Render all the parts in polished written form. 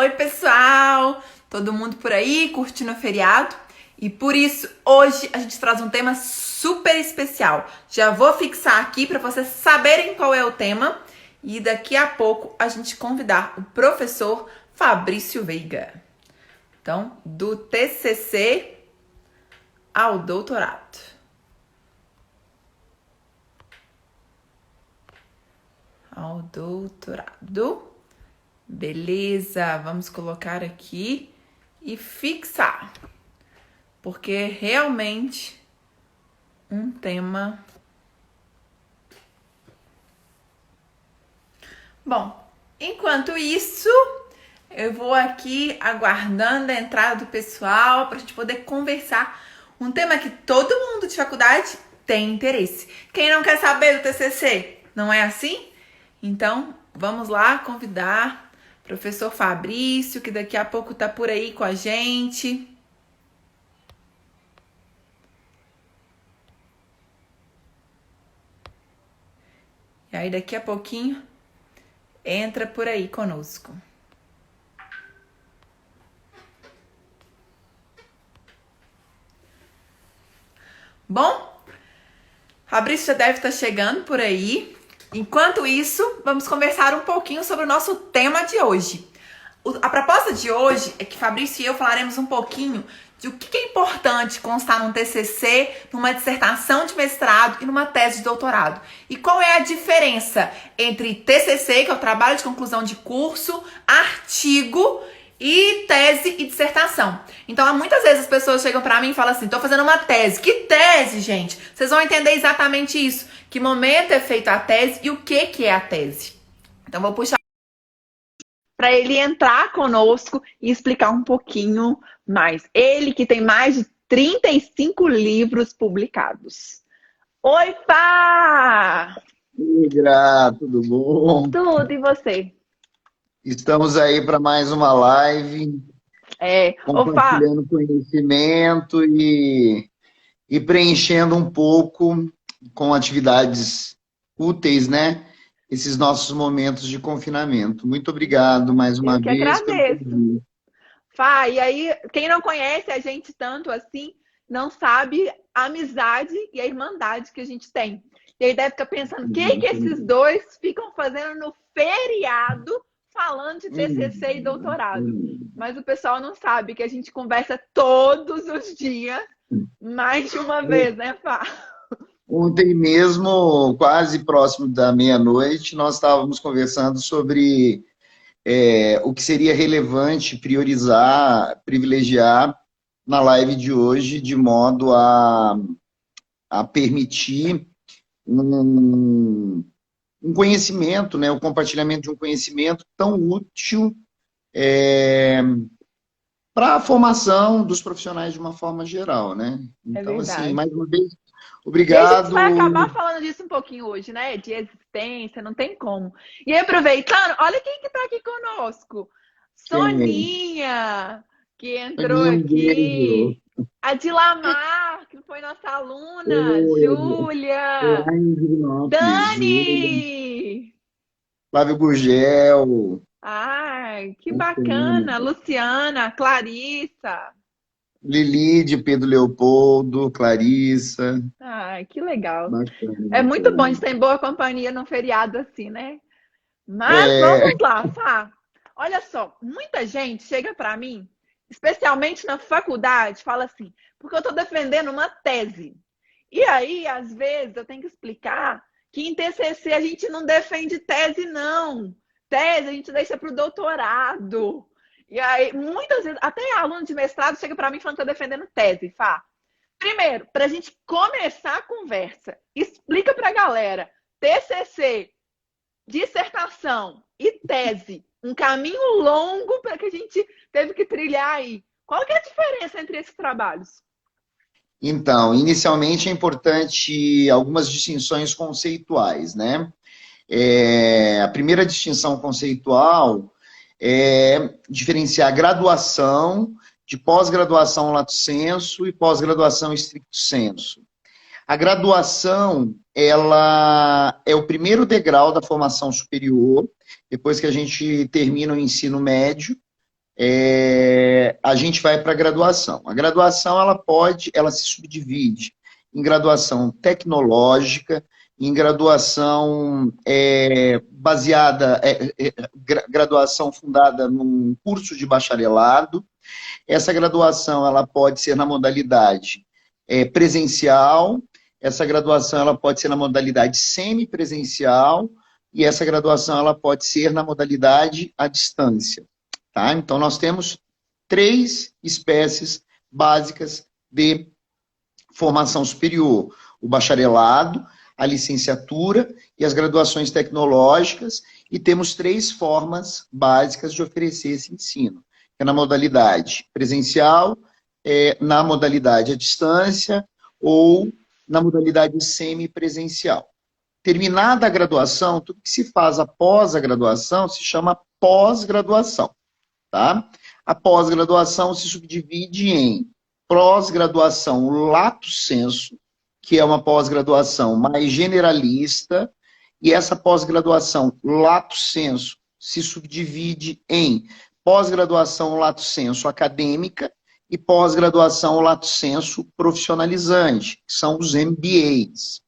Oi, pessoal! Todo mundo por aí curtindo o feriado? E por isso, hoje a gente traz um tema super especial. Já vou fixar aqui para vocês saberem qual é o tema e daqui a pouco a gente convidar o professor Fabrício Veiga. Então, do TCC ao doutorado. Ao doutorado. Beleza, vamos colocar aqui e fixar. Porque realmente um tema. Bom, enquanto isso, eu vou aqui aguardando a entrada do pessoal para a gente poder conversar. Um tema que todo mundo de faculdade tem interesse. Quem não quer saber do TCC? Não é assim? Então, vamos lá convidar o professor Fabrício, que daqui a pouco tá por aí com a gente. E aí, daqui a pouquinho, entra por aí conosco. Bom, Fabrício já deve estar chegando por aí. Enquanto isso, vamos conversar um pouquinho sobre o nosso tema de hoje. A proposta de hoje é que Fabrício e eu falaremos um pouquinho de o que é importante constar num TCC, numa dissertação de mestrado e numa tese de doutorado. E qual é a diferença entre TCC, que é o trabalho de conclusão de curso, artigo e tese e dissertação. Então, muitas vezes as pessoas chegam pra mim e falam assim, tô fazendo uma tese. Que tese, gente? Vocês vão entender exatamente isso. Que momento é feita a tese e o que é a tese. Então, vou puxar para ele entrar conosco e explicar um pouquinho mais. Ele que tem mais de 35 livros publicados. Oi, Fá! Oi, Gra, tudo bom? Tudo, e você? Estamos aí para mais uma live, Ô, Fá, compartilhando conhecimento e preenchendo um pouco com atividades úteis, né? Esses nossos momentos de confinamento. Muito obrigado mais eu uma que vez pelo agradeço. convite. Fá, e aí, quem não conhece a gente tanto assim, não sabe a amizade e a irmandade que a gente tem. E aí deve ficar pensando, o que esses dois ficam fazendo no feriado falando de TCC e doutorado? Mas o pessoal não sabe que a gente conversa todos os dias, mais de uma vez, né, Fá? Ontem mesmo, quase próximo da meia-noite, nós estávamos conversando sobre o que seria relevante priorizar, privilegiar na live de hoje, de modo a permitir um conhecimento, né, o compartilhamento de um conhecimento tão útil para a formação dos profissionais de uma forma geral, né? É Então, assim, verdade. mais uma vez, E a gente obrigado. vai acabar falando disso um pouquinho hoje, né? De existência, não tem como. E aí, aproveitando, olha quem que tá aqui conosco. Quem? Soninha, que entrou Um beijo. aqui. A Dilamar, que foi nossa aluna. Oi, Júlia. lá em Divinópolis, Júlia, Dani. Flávio Gurgel, Ai, que bacana. bacana. Luciana, Clarissa. Lili de Pedro Leopoldo, Clarissa, Ai, que legal. bacana, É muito bom bacana. estar em boa companhia num feriado assim, né? Mas É, vamos lá, Fá. Olha só, muita gente chega para mim, especialmente na faculdade, fala assim, porque eu estou defendendo uma tese. E aí, às vezes, eu tenho que explicar que em TCC a gente não defende tese, não. Tese a gente deixa para o doutorado. E aí, muitas vezes, até aluno de mestrado chega para mim falando que está defendendo tese, Fá. Primeiro, para a gente começar a conversa, explica para a galera, TCC, dissertação e tese, um caminho longo para que a gente teve que trilhar aí. Qual que é a diferença entre esses trabalhos? então, inicialmente é importante algumas distinções conceituais, né? A primeira distinção conceitual é diferenciar graduação de pós-graduação lato sensu e pós-graduação stricto sensu. A graduação, ela é o primeiro degrau da formação superior, depois que a gente termina o ensino médio, a gente vai para a graduação. A graduação, ela se subdivide em graduação tecnológica, em graduação baseada, graduação fundada num curso de bacharelado. Essa graduação, ela pode ser na modalidade presencial, essa graduação, ela pode ser na modalidade semipresencial, e essa graduação, ela pode ser na modalidade à distância. Tá? Então, nós temos 3 espécies básicas de formação superior: o bacharelado, a licenciatura e as graduações tecnológicas, e temos 3 formas básicas de oferecer esse ensino, que é na modalidade presencial, na modalidade à distância ou na modalidade semipresencial. Terminada a graduação, tudo que se faz após a graduação se chama pós-graduação. Tá? A pós-graduação se subdivide em pós-graduação lato sensu, que é uma pós-graduação mais generalista, e essa pós-graduação lato sensu se subdivide em pós-graduação lato sensu acadêmica e pós-graduação lato sensu profissionalizante, que são os MBAs.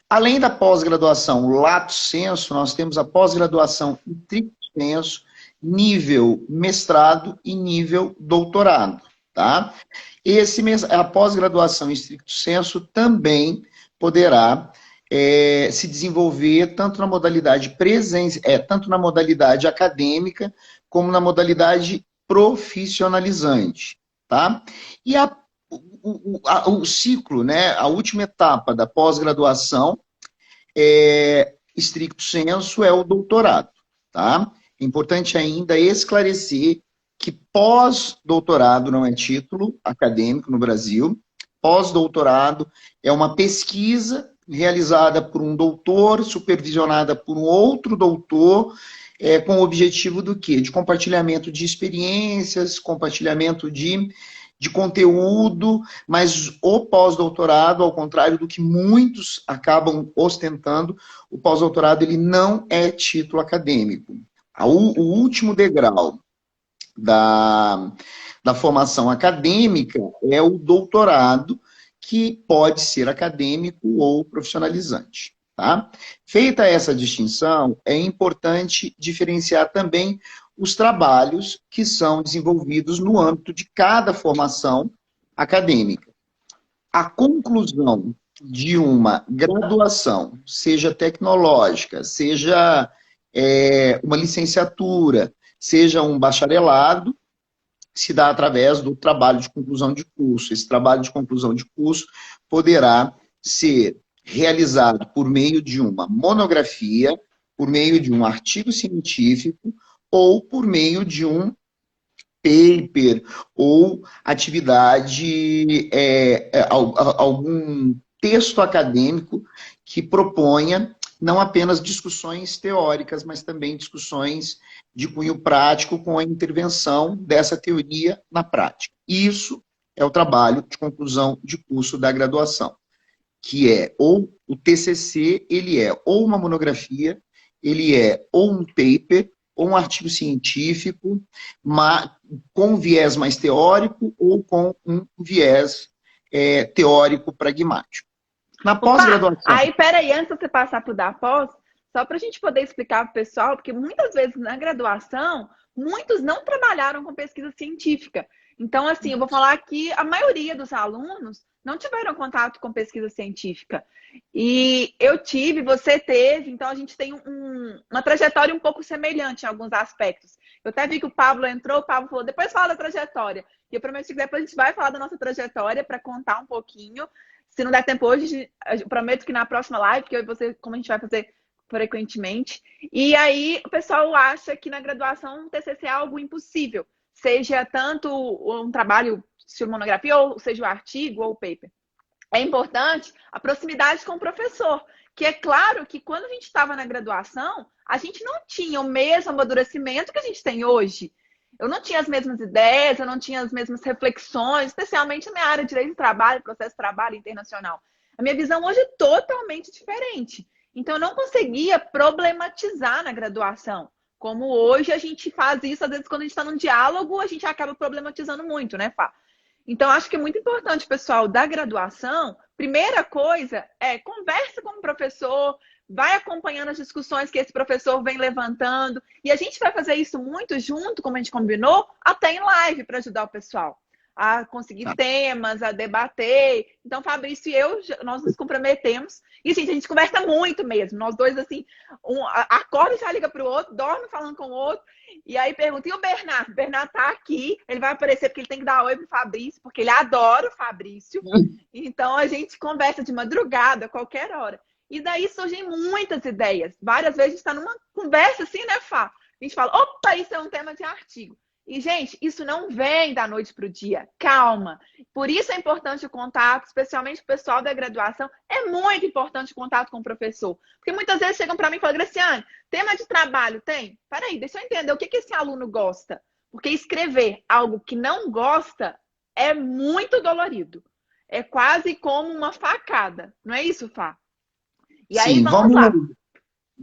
Além da pós-graduação lato sensu, nós temos a pós-graduação stricto sensu, nível mestrado e nível doutorado, tá? A pós-graduação em stricto sensu também poderá se desenvolver tanto na modalidade tanto na modalidade acadêmica como na modalidade profissionalizante, tá? E o ciclo, né, a última etapa da pós-graduação stricto sensu é o doutorado, tá? É importante ainda esclarecer que pós-doutorado não é título acadêmico no Brasil. Pós-doutorado é uma pesquisa realizada por um doutor, supervisionada por um outro doutor, com o objetivo do quê? De compartilhamento de experiências, compartilhamento de conteúdo, mas o pós-doutorado, ao contrário do que muitos acabam ostentando, o pós-doutorado ele não é título acadêmico. O último degrau da formação acadêmica é o doutorado, que pode ser acadêmico ou profissionalizante. Tá? Feita essa distinção, é importante diferenciar também os trabalhos que são desenvolvidos no âmbito de cada formação acadêmica. A conclusão de uma graduação, seja tecnológica, seja uma licenciatura, seja um bacharelado, se dá através do trabalho de conclusão de curso. Esse trabalho de conclusão de curso poderá ser realizado por meio de uma monografia, por meio de um artigo científico ou por meio de um paper ou atividade, algum texto acadêmico que proponha não apenas discussões teóricas, mas também discussões de cunho prático com a intervenção dessa teoria na prática. Isso é o trabalho de conclusão de curso da graduação, que é ou o TCC, ele é ou uma monografia, ele é ou um paper, ou um artigo científico, com viés mais teórico ou com um viés teórico pragmático. Na pós-graduação. Aí, peraí, antes de você passar para o da pós, só para a gente poder explicar para o pessoal, porque muitas vezes na graduação, muitos não trabalharam com pesquisa científica. Então, assim, eu vou falar que a maioria dos alunos não tiveram contato com pesquisa científica. E eu tive, você teve, então a gente tem uma trajetória um pouco semelhante em alguns aspectos. Eu até vi que o Pablo entrou, o Pablo falou, depois fala da trajetória. E eu prometo que depois a gente vai falar da nossa trajetória para contar um pouquinho. Se não der tempo hoje, eu prometo que na próxima live, que eu e você, como a gente vai fazer frequentemente. E aí o pessoal acha que na graduação o TCC é algo impossível. Seja tanto um trabalho estilo monografia, ou seja o artigo ou o paper. É importante a proximidade com o professor, que é claro que quando a gente estava na graduação, a gente não tinha o mesmo amadurecimento que a gente tem hoje. Eu não tinha as mesmas ideias, eu não tinha as mesmas reflexões, especialmente na minha área de direito do trabalho, processo de trabalho internacional. A minha visão hoje é totalmente diferente. Então, eu não conseguia problematizar na graduação, Como hoje a gente faz isso, às vezes, quando a gente está num diálogo, a gente acaba problematizando muito, né, Fá? Então, acho que é muito importante, pessoal, da graduação. Primeira coisa é conversa com o professor, vai acompanhando as discussões que esse professor vem levantando. E a gente vai fazer isso muito junto, como a gente combinou, até em live para ajudar o pessoal a conseguir temas, a debater. Então, Fabrício e eu, nós nos comprometemos. E, gente, a gente conversa muito mesmo. Nós dois, assim, acorda e já liga para o outro, dorme falando com o outro. E aí pergunta, e o Bernardo? O Bernardo tá aqui, ele vai aparecer porque ele tem que dar oi pro Fabrício, porque ele adora o Fabrício. Então, a gente conversa de madrugada, a qualquer hora. E daí surgem muitas ideias. Várias vezes a gente está numa conversa assim, né, Fá? A gente fala, opa, isso é um tema de artigo. E, gente, isso não vem da noite para o dia. Calma. Por isso é importante o contato, especialmente o pessoal da graduação. É muito importante o contato com o professor. Porque muitas vezes chegam para mim e falam, Graciane, tema de trabalho tem? Peraí, deixa eu entender o que esse aluno gosta. Porque escrever algo que não gosta é muito dolorido. É quase como uma facada. Não é isso, Fá? E aí, Sim, vamos lá.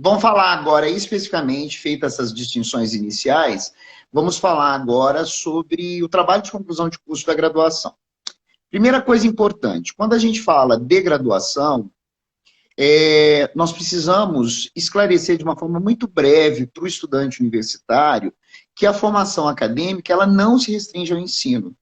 Vamos falar agora especificamente, feitas essas distinções iniciais, vamos falar agora sobre o trabalho de conclusão de curso da graduação. Primeira coisa importante, quando a gente fala de graduação, nós precisamos esclarecer de uma forma muito breve para o estudante universitário que a formação acadêmica ela não se restringe ao ensino.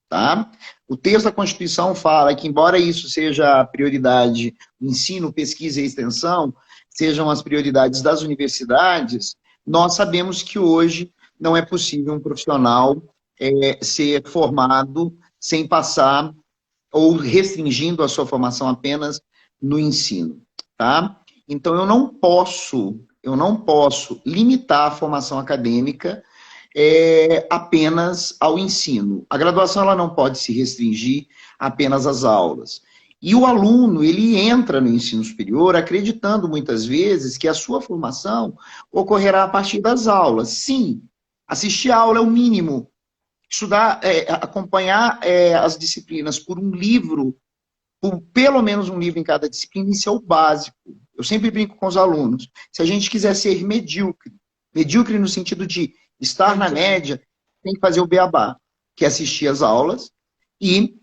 Tá? O texto da Constituição fala que, embora isso seja a prioridade, o ensino, pesquisa e extensão, sejam as prioridades das universidades, nós sabemos que hoje não é possível um profissional ser formado sem passar ou restringindo a sua formação apenas no ensino. Tá? Então, eu não posso limitar a formação acadêmica apenas ao ensino. A graduação ela não pode se restringir apenas às aulas. E o aluno, ele entra no ensino superior acreditando muitas vezes que a sua formação ocorrerá a partir das aulas. Sim, assistir a aula é o mínimo. Estudar, acompanhar as disciplinas por um livro, por pelo menos um livro em cada disciplina, isso é o básico. Eu sempre brinco com os alunos. Se a gente quiser ser medíocre no sentido de estar na média, tem que fazer o beabá, que é assistir às aulas e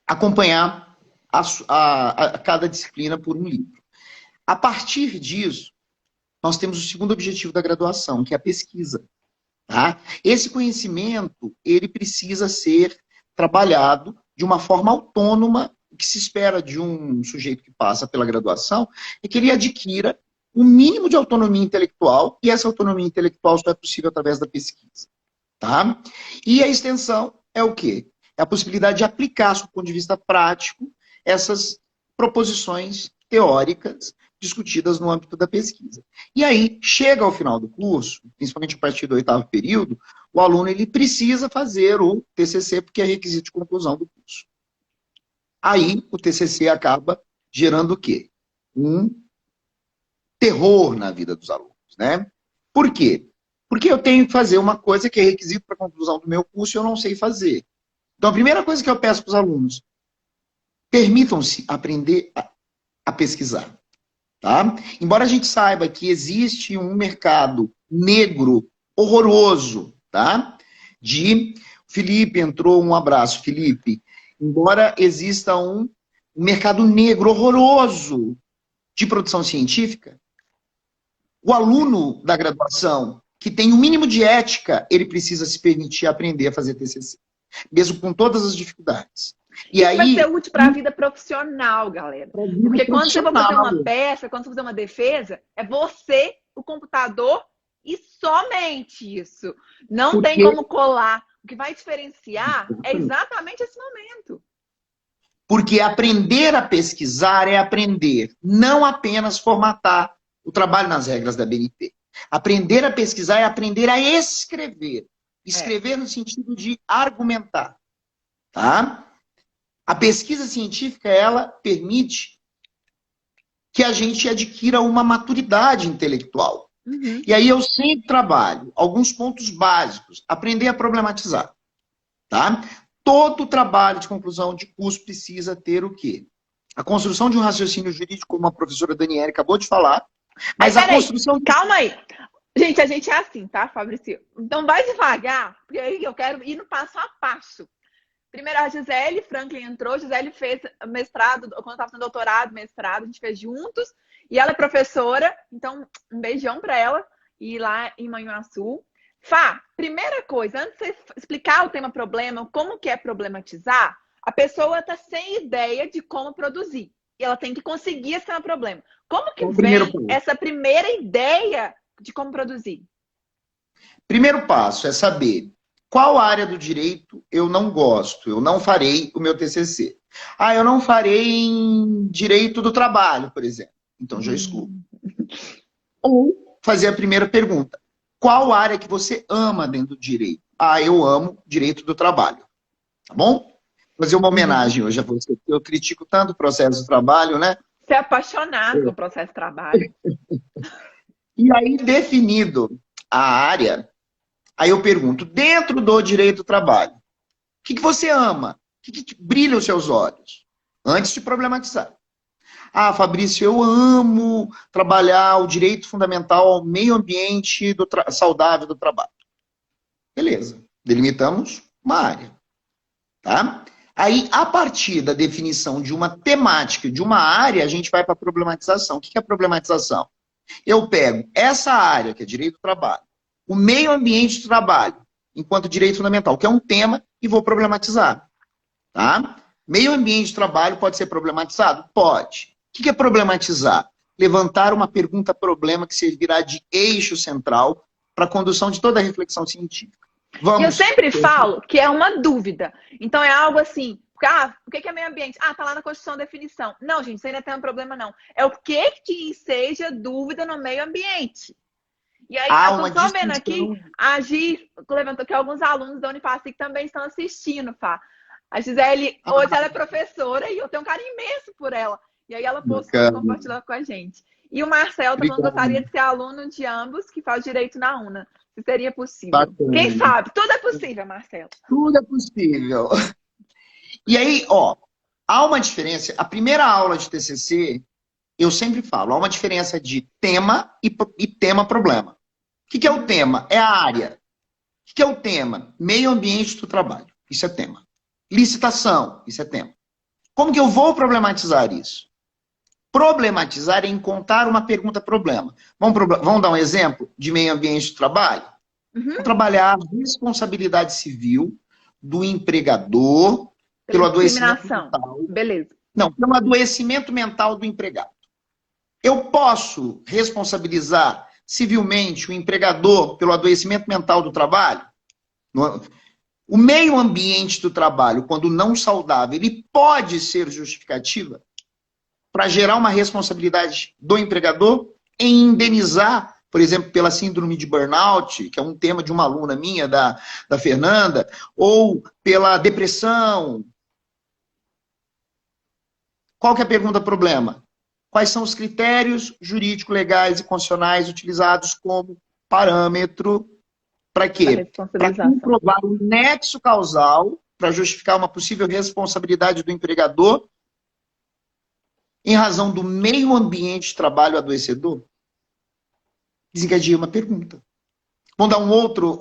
acompanhar a cada disciplina por um livro. A partir disso, nós temos o segundo objetivo da graduação, que é a pesquisa. Tá? Esse conhecimento, ele precisa ser trabalhado de uma forma autônoma. O que se espera de um sujeito que passa pela graduação é que ele adquira um mínimo de autonomia intelectual, e essa autonomia intelectual só é possível através da pesquisa. Tá? E a extensão é o quê? É a possibilidade de aplicar, do ponto de vista prático, essas proposições teóricas discutidas no âmbito da pesquisa. E aí, chega ao final do curso, principalmente a partir do 8º período, o aluno ele precisa fazer o TCC, porque é requisito de conclusão do curso. Aí, o TCC acaba gerando o quê? Um terror na vida dos alunos, né? Por quê? Porque eu tenho que fazer uma coisa que é requisito para a conclusão do meu curso e eu não sei fazer. Então, a primeira coisa que eu peço para os alunos, permitam-se aprender a pesquisar. Tá? Embora a gente saiba que existe um mercado negro horroroso, tá? Felipe entrou, um abraço, Felipe. Embora exista um mercado negro horroroso de produção científica, o aluno da graduação que tem o mínimo de ética, ele precisa se permitir aprender a fazer TCC, mesmo com todas as dificuldades. E isso aí, vai ser útil para a vida profissional, galera. Porque quando você for fazer uma peça, quando você for fazer uma defesa, é você, o computador e somente isso. Não tem como colar. O que vai diferenciar é exatamente esse momento. Porque aprender a pesquisar é aprender, não apenas formatar o trabalho nas regras da BNT. Aprender a pesquisar é aprender a escrever. Escrever no sentido de argumentar. Tá? A pesquisa científica, ela permite que a gente adquira uma maturidade intelectual. Uhum. E aí eu sempre trabalho alguns pontos básicos. Aprender a problematizar. Tá? Todo trabalho de conclusão de curso precisa ter o quê? A construção de um raciocínio jurídico, como a professora Daniela acabou de falar. Mas a construção... Calma aí. Gente, a gente é assim, tá, Fabrício? Então vai devagar, porque aí eu quero ir no passo a passo. Primeiro a Gisele Franklin entrou, Gisele fez mestrado, quando estava fazendo doutorado, mestrado, a gente fez juntos, e ela é professora, então um beijão para ela, e lá em Manhuaçu. Fá, primeira coisa, antes de você explicar o tema problema, como que é problematizar, a pessoa está sem ideia de como produzir. E ela tem que conseguir esse tema problema. Como que Então, primeiro vem ponto. essa primeira ideia de como produzir? Primeiro passo é saber qual área do direito eu não gosto, eu não farei o meu TCC. Ah, eu não farei em direito do trabalho, por exemplo. Então já excluo. Ou fazer a primeira pergunta. Qual área que você ama dentro do direito? Ah, eu amo direito do trabalho. Tá bom? Vou fazer uma homenagem hoje a você. Eu critico tanto o processo do trabalho, né? Ser apaixonado pelo processo de trabalho. E aí, definido a área, aí eu pergunto, dentro do direito do trabalho, o que você ama? O que brilha os seus olhos? Antes de problematizar. Ah, Fabrício, eu amo trabalhar o direito fundamental ao meio ambiente saudável do trabalho. Beleza. Delimitamos uma área. Tá? Aí, a partir da definição de uma temática, de uma área, a gente vai para a problematização. O que é a problematização? Eu pego essa área, que é direito do trabalho, o meio ambiente do trabalho, enquanto direito fundamental, que é um tema, e vou problematizar. Tá? Meio ambiente de trabalho pode ser problematizado? Pode. O que é problematizar? Levantar uma pergunta-problema que servirá de eixo central para a condução de toda a reflexão científica. Vamos. E eu sempre falo que é uma dúvida. Então é algo assim, o que é meio ambiente? Ah, tá lá na Constituição a definição. Não, gente, isso ainda tem um problema, não. É o que enseja dúvida no meio ambiente. E aí, eu tô só vendo aqui, a Gi levantou que alguns alunos da Unifacic também estão assistindo, Fá. A Gisele, hoje ela é professora e eu tenho um carinho imenso por ela. E aí ela postou, compartilhou com a gente. E o Marcelo tá falando que gostaria de ser aluno de ambos, que faz direito na UNA. Se seria possível. Bacana. Quem sabe? Tudo é possível, Marcelo. Tudo é possível. E aí, ó, há uma diferença. A primeira aula de TCC, eu sempre falo, há uma diferença de tema e tema-problema. O que é o tema? É a área. O que é o tema? Meio ambiente do trabalho. Isso é tema. Licitação. Isso é tema. Como que eu vou problematizar isso? Problematizar é encontrar uma pergunta-problema. Vamos dar um exemplo de meio ambiente do trabalho? Vamos trabalhar a responsabilidade civil do empregador pelo adoecimento mental. Beleza. Não, pelo adoecimento mental do empregado. Eu posso responsabilizar civilmente o empregador pelo adoecimento mental do trabalho? O meio ambiente do trabalho, quando não saudável, ele pode ser justificativa para gerar uma responsabilidade do empregador em indenizar, por exemplo, pela síndrome de burnout, que é um tema de uma aluna minha, da Fernanda, ou pela depressão. Qual que é a pergunta-problema? Quais são os critérios jurídicos, legais e constitucionais utilizados como parâmetro para quê? Para comprovar o nexo causal, para justificar uma possível responsabilidade do empregador em razão do meio ambiente de trabalho adoecedor? Desencadeia uma pergunta. Vamos dar um outro,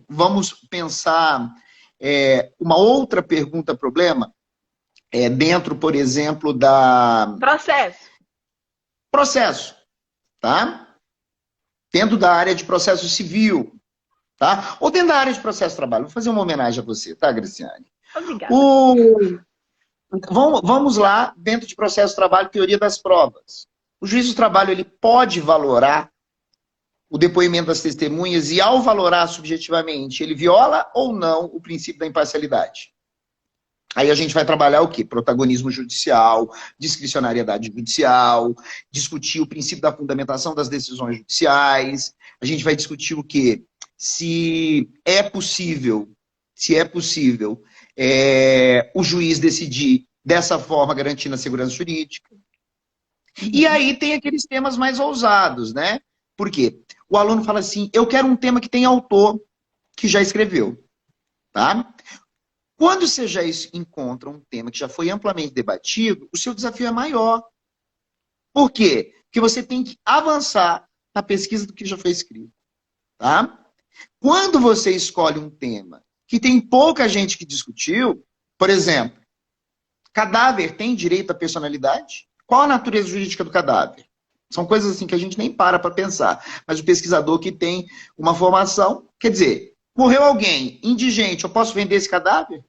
vamos pensar uma outra pergunta-problema dentro, por exemplo, da... Processo, tá? Dentro da área de processo civil, tá? Ou dentro da área de processo de trabalho. Vou fazer uma homenagem a você, tá, Graciane? Obrigada. Vamos lá, dentro de processo de trabalho, teoria das provas. O juiz do trabalho, ele pode valorar o depoimento das testemunhas e, ao valorar subjetivamente, ele viola ou não o princípio da imparcialidade? Aí a gente vai trabalhar o quê? Protagonismo judicial, discricionariedade judicial, discutir o princípio da fundamentação das decisões judiciais. A gente vai discutir o quê? Se é possível o juiz decidir dessa forma, garantindo a segurança jurídica. E aí tem aqueles temas mais ousados, né? Por quê? O aluno fala assim, eu quero um tema que tem autor que já escreveu, tá? Quando você já encontra um tema que já foi amplamente debatido, o seu desafio é maior. Por quê? Porque você tem que avançar na pesquisa do que já foi escrito. Tá? Quando você escolhe um tema que tem pouca gente que discutiu, por exemplo, cadáver tem direito à personalidade? Qual a natureza jurídica do cadáver? São coisas assim que a gente nem para pensar. Mas o pesquisador que tem uma formação, quer dizer, morreu alguém indigente, eu posso vender esse cadáver?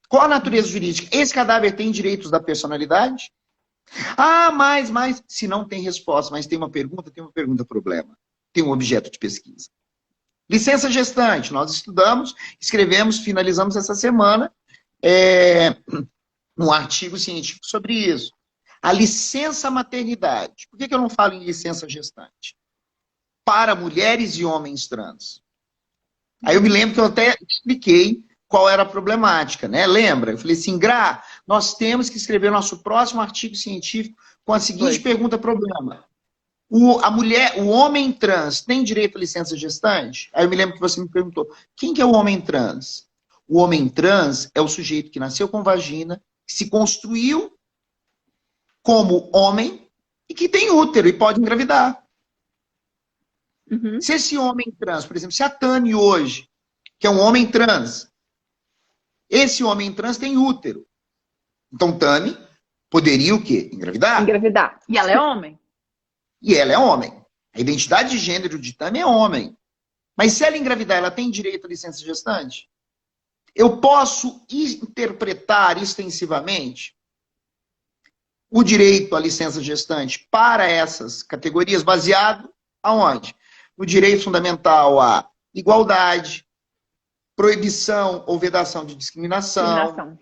Qual a natureza jurídica? Esse cadáver tem direitos da personalidade? Ah, mas, se não tem resposta, mas tem uma pergunta problema. Tem um objeto de pesquisa. Licença gestante, nós estudamos, escrevemos, finalizamos essa semana um artigo científico sobre isso. A licença maternidade. Por que eu não falo em licença gestante? Para mulheres e homens trans. Aí eu me lembro que eu até expliquei qual era a problemática, né? Lembra? Eu falei assim, Gra, nós temos que escrever nosso próximo artigo científico com a seguinte pergunta-problema. O homem trans tem direito à licença gestante? Aí eu me lembro que você me perguntou, quem que é o homem trans? O homem trans é o sujeito que nasceu com vagina, que se construiu como homem e que tem útero e pode engravidar. Uhum. Se esse homem trans, por exemplo, se a Tami hoje, que é um homem trans, esse homem trans tem útero. Então Tami poderia o quê? Engravidar. Engravidar. E ela é homem. E ela é homem. A identidade de gênero de Tami é homem. Mas se ela engravidar, ela tem direito à licença gestante? Eu posso interpretar extensivamente o direito à licença gestante para essas categorias baseado aonde? No direito fundamental à igualdade, proibição ou vedação de discriminação.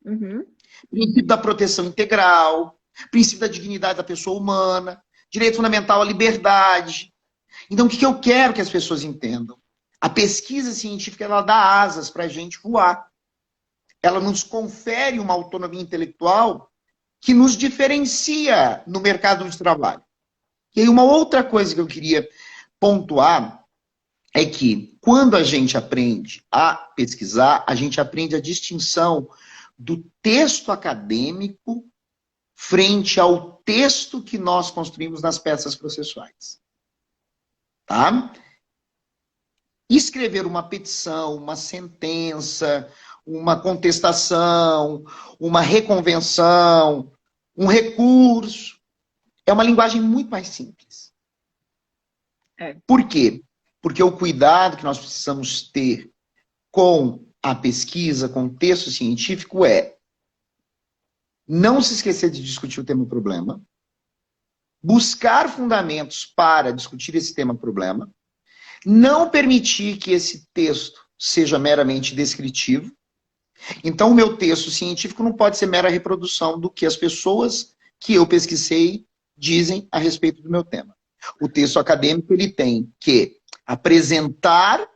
Uhum. Princípio da proteção integral, princípio da dignidade da pessoa humana, direito fundamental à liberdade. Então, o que eu quero que as pessoas entendam? A pesquisa científica, ela dá asas para a gente voar. Ela nos confere uma autonomia intelectual que nos diferencia no mercado de trabalho. E aí, uma outra coisa que eu queria pontuar é que, quando a gente aprende a pesquisar, a gente aprende a distinção do texto acadêmico frente ao texto que nós construímos nas peças processuais. Tá? Escrever uma petição, uma sentença, uma contestação, uma reconvenção, um recurso, é uma linguagem muito mais simples. Por quê? Porque o cuidado que nós precisamos ter com a pesquisa, com o texto científico é não se esquecer de discutir o tema-problema, buscar fundamentos para discutir esse tema-problema, não permitir que esse texto seja meramente descritivo. Então, o meu texto científico não pode ser mera reprodução do que as pessoas que eu pesquisei dizem a respeito do meu tema. O texto acadêmico ele tem que apresentar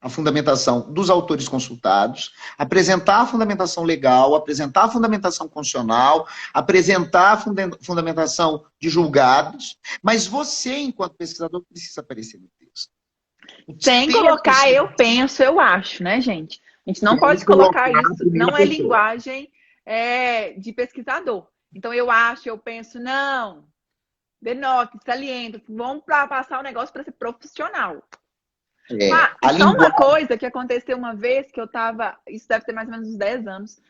a fundamentação dos autores consultados, apresentar a fundamentação legal, apresentar a fundamentação constitucional, apresentar a fundamentação de julgados, mas você, enquanto pesquisador, precisa aparecer no texto. Sem colocar eu penso, eu acho, né, gente? A gente não pode colocar isso, não é linguagem de pesquisador. Então, eu acho, eu penso, não, denote, saliento, vamos passar o negócio para ser profissional. Só uma coisa que aconteceu uma vez que eu estava, isso deve ter mais ou menos uns 10 anos,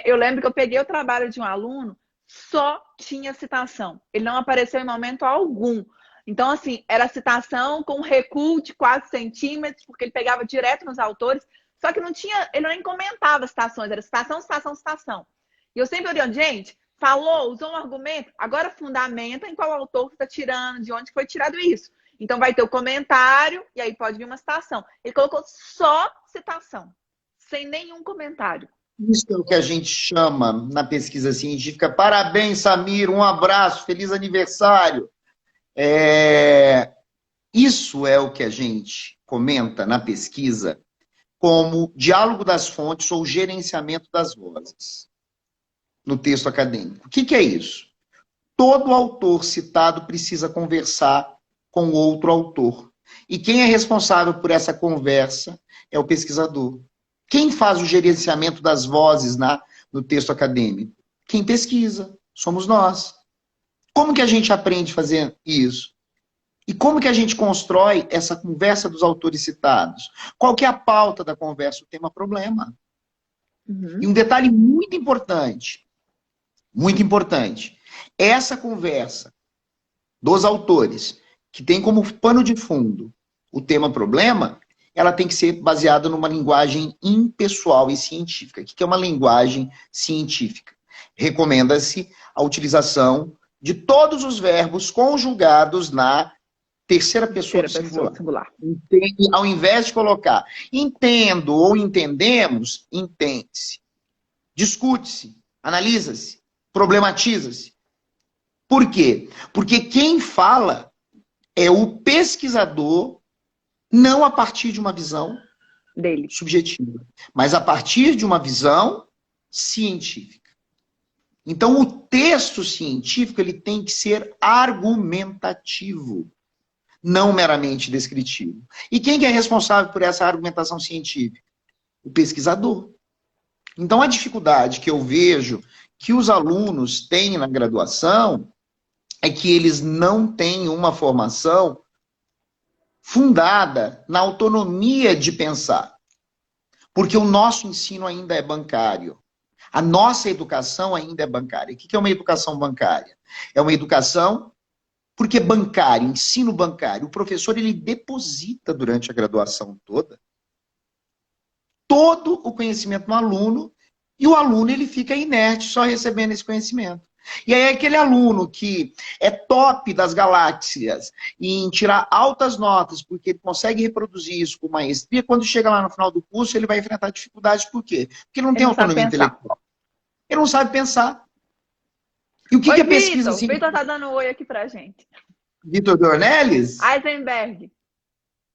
eu lembro que eu peguei o trabalho de um aluno, só tinha citação. Ele não apareceu em momento algum. Então, assim, era citação com recuo de 4 centímetros, porque ele pegava direto nos autores, só que não tinha, ele nem comentava citações, era citação, citação, citação. E eu sempre olhando, gente, falou, usou um argumento, agora fundamenta em qual autor está tirando, de onde foi tirado isso. Então vai ter o comentário e aí pode vir uma citação. Ele colocou só citação, sem nenhum comentário. Isso é o que a gente chama na pesquisa científica. Parabéns, Samir, um abraço, feliz aniversário. Isso é o que a gente comenta na pesquisa como diálogo das fontes ou gerenciamento das vozes no texto acadêmico. O que é isso? Todo autor citado precisa conversar com outro autor. E quem é responsável por essa conversa é o pesquisador. Quem faz o gerenciamento das vozes no texto acadêmico? Quem pesquisa, somos nós. Como que a gente aprende a fazer isso? E como que a gente constrói essa conversa dos autores citados? Qual que é a pauta da conversa? O tema-problema. E um detalhe muito importante, essa conversa dos autores, que tem como pano de fundo o tema-problema, ela tem que ser baseada numa linguagem impessoal e científica. O que é uma linguagem científica? Recomenda-se a utilização de todos os verbos conjugados na terceira pessoa do singular. Entende? Ao invés de colocar entendo ou entendemos, entende-se. Discute-se, analisa-se, problematiza-se. Por quê? Porque quem fala é o pesquisador, não a partir de uma visão dele subjetiva, mas a partir de uma visão científica. Então, o texto científico ele tem que ser argumentativo, não meramente descritivo. E quem que é responsável por essa argumentação científica? O pesquisador. Então, a dificuldade que eu vejo que os alunos têm na graduação é que eles não têm uma formação fundada na autonomia de pensar. Porque o nosso ensino ainda é bancário. A nossa educação ainda é bancária. O que é uma educação bancária? É uma educação porque bancário, ensino bancário, o professor ele deposita durante a graduação toda todo o conhecimento no aluno e o aluno ele fica inerte só recebendo esse conhecimento. E aí aquele aluno que é top das galáxias em tirar altas notas porque ele consegue reproduzir isso com maestria, quando chega lá no final do curso ele vai enfrentar dificuldades. Por quê? Porque ele não tem autonomia intelectual. Ele não sabe pensar. E o que, que é pesquisa? O Vitor tá dando um oi aqui pra gente. Vitor Dornelles? Eisenberg.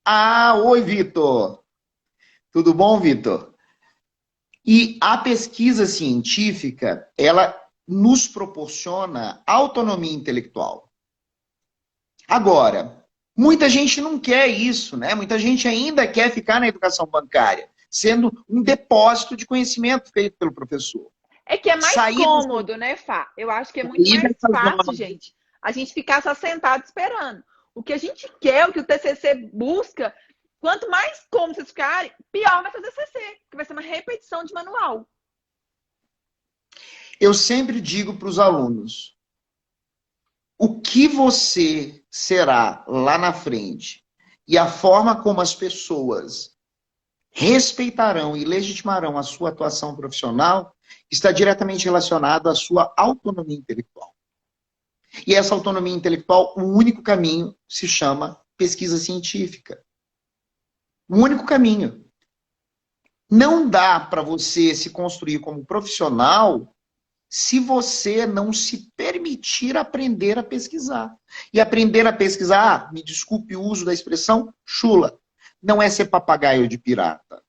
Ah, oi, Vitor. Tudo bom, Vitor? E a pesquisa científica, ela nos proporciona autonomia intelectual. Agora, muita gente não quer isso, né? Muita gente ainda quer ficar na educação bancária, sendo um depósito de conhecimento feito pelo professor. É que é mais cômodo, né, Fá? Eu acho que é muito mais fácil, gente, a gente ficar só sentado esperando. O que a gente quer, o que o TCC busca, quanto mais cômodo vocês ficarem, pior vai fazer TCC, que vai ser uma repetição de manual. Eu sempre digo para os alunos, o que você será lá na frente e a forma como as pessoas respeitarão e legitimarão a sua atuação profissional está diretamente relacionado à sua autonomia intelectual. E essa autonomia intelectual, o único caminho se chama pesquisa científica. O único caminho. Não dá para você se construir como profissional se você não se permitir aprender a pesquisar. E aprender a pesquisar, me desculpe o uso da expressão, chula. Não é ser papagaio de pirata.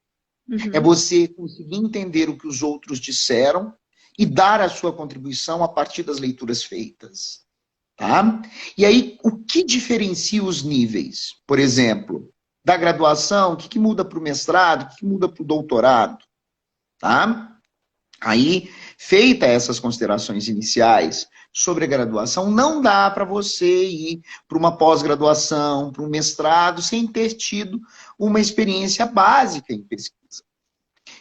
É você conseguir entender o que os outros disseram e dar a sua contribuição a partir das leituras feitas. Tá? E aí, o que diferencia os níveis? Por exemplo, da graduação, o que muda para o mestrado, o que muda para o doutorado? Tá? Aí, feita essas considerações iniciais sobre a graduação, não dá para você ir para uma pós-graduação, para um mestrado, sem ter tido uma experiência básica em pesquisa.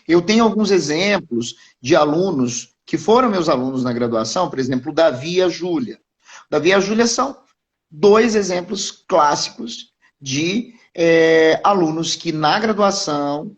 Eu tenho alguns exemplos de alunos que foram meus alunos na graduação, por exemplo, o Davi e a Júlia. O Davi e a Júlia são dois exemplos clássicos de alunos que na graduação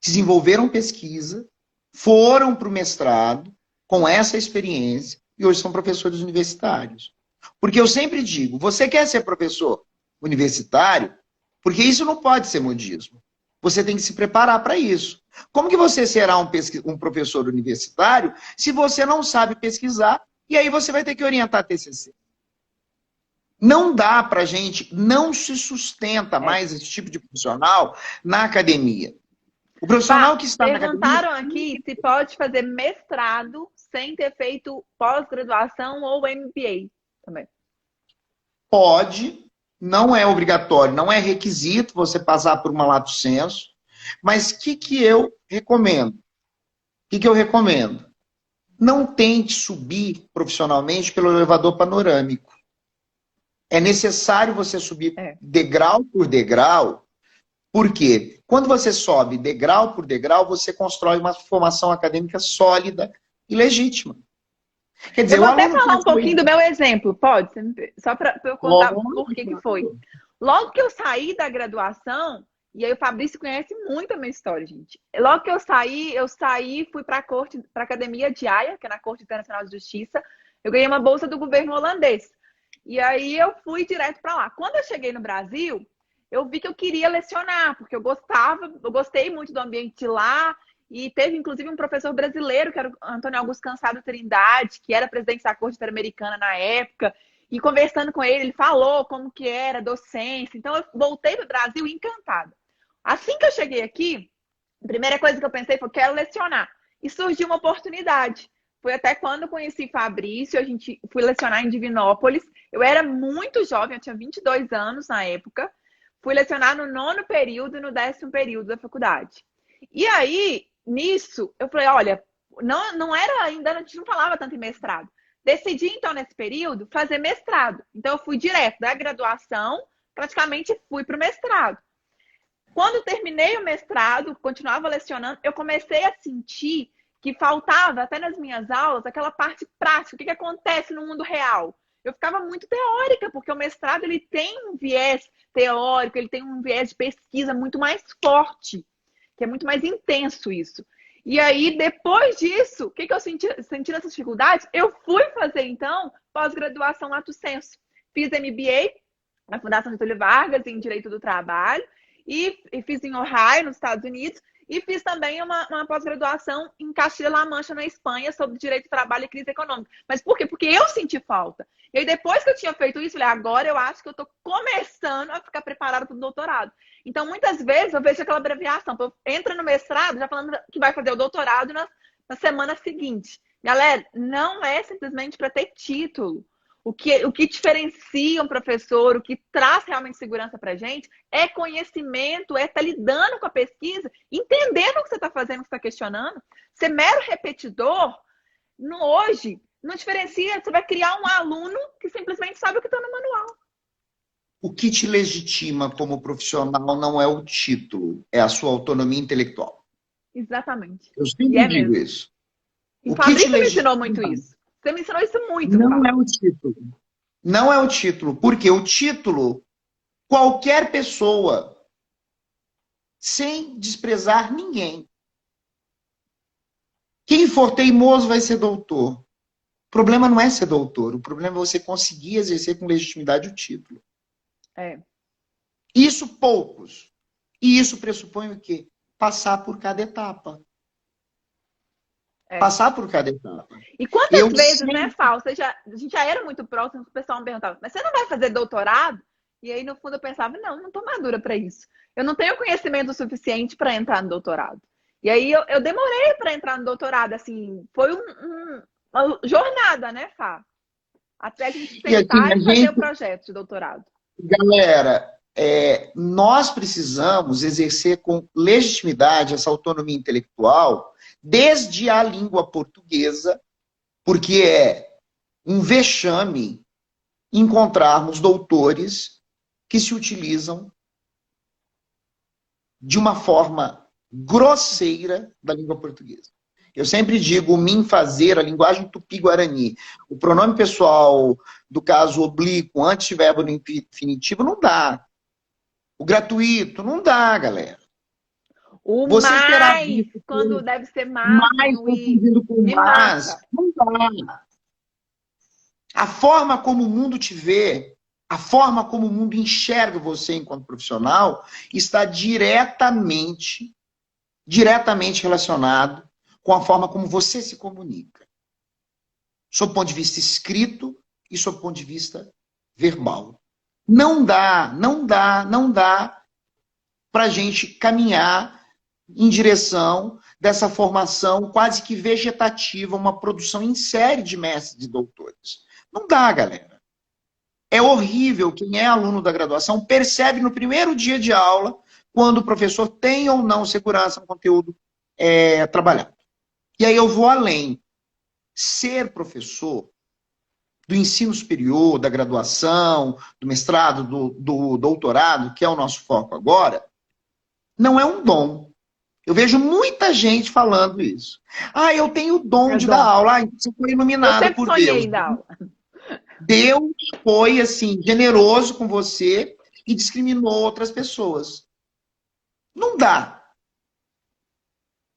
desenvolveram pesquisa, foram para o mestrado com essa experiência e hoje são professores universitários. Porque eu sempre digo, você quer ser professor universitário? Porque isso não pode ser modismo. Você tem que se preparar para isso. Como que você será um professor universitário se você não sabe pesquisar e aí você vai ter que orientar TCC? Não dá para gente, não se sustenta mais esse tipo de profissional na academia. O profissional que está na academia... Perguntaram aqui se pode fazer mestrado sem ter feito pós-graduação ou MBA também. Pode, não é obrigatório, não é requisito você passar por uma lato sensu, mas o que eu recomendo? O que eu recomendo? Não tente subir profissionalmente pelo elevador panorâmico. É necessário você subir degrau por degrau, porque quando você sobe degrau por degrau, você constrói uma formação acadêmica sólida e legítima. Quer dizer, Eu o vou até aluno falar um conclui... pouquinho do meu exemplo, pode? Só para eu contar por que foi. Logo que eu saí da graduação, e aí o Fabrício conhece muito a minha história, gente. Logo que eu saí, fui para a Academia de Haia, que é na Corte Internacional de Justiça. Eu ganhei uma bolsa do governo holandês. E aí eu fui direto para lá. Quando eu cheguei no Brasil, eu vi que eu queria lecionar, porque eu gostei muito do ambiente de lá. E teve, inclusive, um professor brasileiro, que era o Antônio Augusto Cansado Trindade, que era presidente da Corte Interamericana na época. E conversando com ele, ele falou como que era docência. Então, eu voltei para o Brasil encantada. Assim que eu cheguei aqui, a primeira coisa que eu pensei foi, quero lecionar. E surgiu uma oportunidade. Foi até quando eu conheci Fabrício, a gente fui lecionar em Divinópolis. Eu era muito jovem, eu tinha 22 anos na época. Fui lecionar no 9º período e no 10º período da faculdade. E aí, nisso, eu falei, olha, não era ainda, a gente não falava tanto em mestrado. Decidi, então, nesse período, fazer mestrado. Então, eu fui direto da graduação, praticamente fui para o mestrado. Quando terminei o mestrado, continuava lecionando, eu comecei a sentir que faltava, até nas minhas aulas, aquela parte prática, o que acontece no mundo real. Eu ficava muito teórica, porque o mestrado ele tem um viés teórico, ele tem um viés de pesquisa muito mais forte, que é muito mais intenso isso. E aí, depois disso, o que eu senti nessas dificuldades? Eu fui fazer, então, pós-graduação lato sensu. Fiz MBA na Fundação Getúlio Vargas, em Direito do Trabalho, e fiz em Ohio, nos Estados Unidos, e fiz também uma pós-graduação em Castilla-La Mancha, na Espanha, sobre direito do trabalho e crise econômica. Mas por quê? Porque eu senti falta. E aí, depois que eu tinha feito isso, eu falei, agora eu acho que eu estou começando a ficar preparada para o doutorado. Então, muitas vezes, eu vejo aquela abreviação. Entra no mestrado, já falando que vai fazer o doutorado na semana seguinte. Galera, não é simplesmente para ter título. O que diferencia um professor, o que traz realmente segurança para a gente, é conhecimento, é estar lidando com a pesquisa, entendendo o que você está fazendo, o que você está questionando. Ser mero repetidor, hoje, não diferencia. Você vai criar um aluno que simplesmente sabe o que está no manual. O que te legitima como profissional não é o título, é a sua autonomia intelectual. Exatamente. Eu sempre digo isso. E o Fabrício me ensinou muito isso. Você me ensinou isso muito. Não é o título. Não é o título. Porque o título, qualquer pessoa, sem desprezar ninguém. Quem for teimoso vai ser doutor. O problema não é ser doutor. O problema é você conseguir exercer com legitimidade o título. Isso poucos. E isso pressupõe o quê? Passar por cada etapa. Passar por cada etapa. E quantas vezes, né, Fal? A gente já era muito próximo, o pessoal me perguntava, mas você não vai fazer doutorado? E aí, no fundo, eu pensava, não estou madura para isso. Eu não tenho conhecimento suficiente para entrar no doutorado. E aí, eu demorei para entrar no doutorado, assim, foi uma jornada, né, Fá? Até a gente sentar e fazer o projeto de doutorado. Galera, nós precisamos exercer com legitimidade essa autonomia intelectual desde a língua portuguesa, porque é um vexame encontrarmos doutores que se utilizam de uma forma grosseira da língua portuguesa. Eu sempre digo mim fazer, a linguagem tupi-guarani. O pronome pessoal do caso oblíquo, antes de verbo no infinitivo, não dá. O gratuito, não dá, galera. O você mais, quando deve ser mais confundindo com mais, não dá. A forma como o mundo te vê, a forma como o mundo enxerga você enquanto profissional, está diretamente relacionado com a forma como você se comunica. Sob o ponto de vista escrito e sob o ponto de vista verbal. Não dá para a gente caminhar em direção dessa formação quase que vegetativa, uma produção em série de mestres e doutores. Não dá, galera. É horrível. Quem é aluno da graduação percebe no primeiro dia de aula quando o professor tem ou não segurança no conteúdo trabalhado. E aí eu vou além. ser professor do ensino superior, da graduação, do mestrado, do doutorado, que é o nosso foco agora, não é um dom. Eu vejo muita gente falando isso. Ah, eu tenho o dom de dar aula. Ah, você foi Eu iluminado sempre por sonhei Deus. em dar aula. Deus foi, assim, generoso com você e discriminou outras pessoas. Não dá.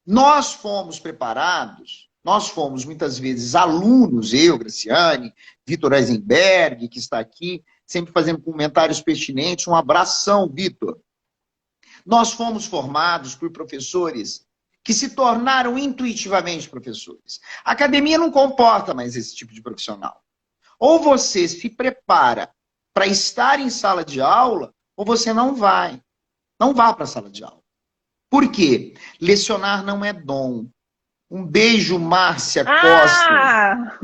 Nós fomos preparados, nós fomos muitas vezes alunos, eu, Graciane, Vitor Eisenberg, que está aqui, sempre fazendo comentários pertinentes. Um abração, Vitor. Nós fomos formados por professores que se tornaram intuitivamente professores. A academia não comporta mais esse tipo de profissional. Ou você se prepara para estar em sala de aula, ou você não vai. Não vá para a sala de aula. Por quê? Lecionar não é dom. Um beijo, Márcia Costa.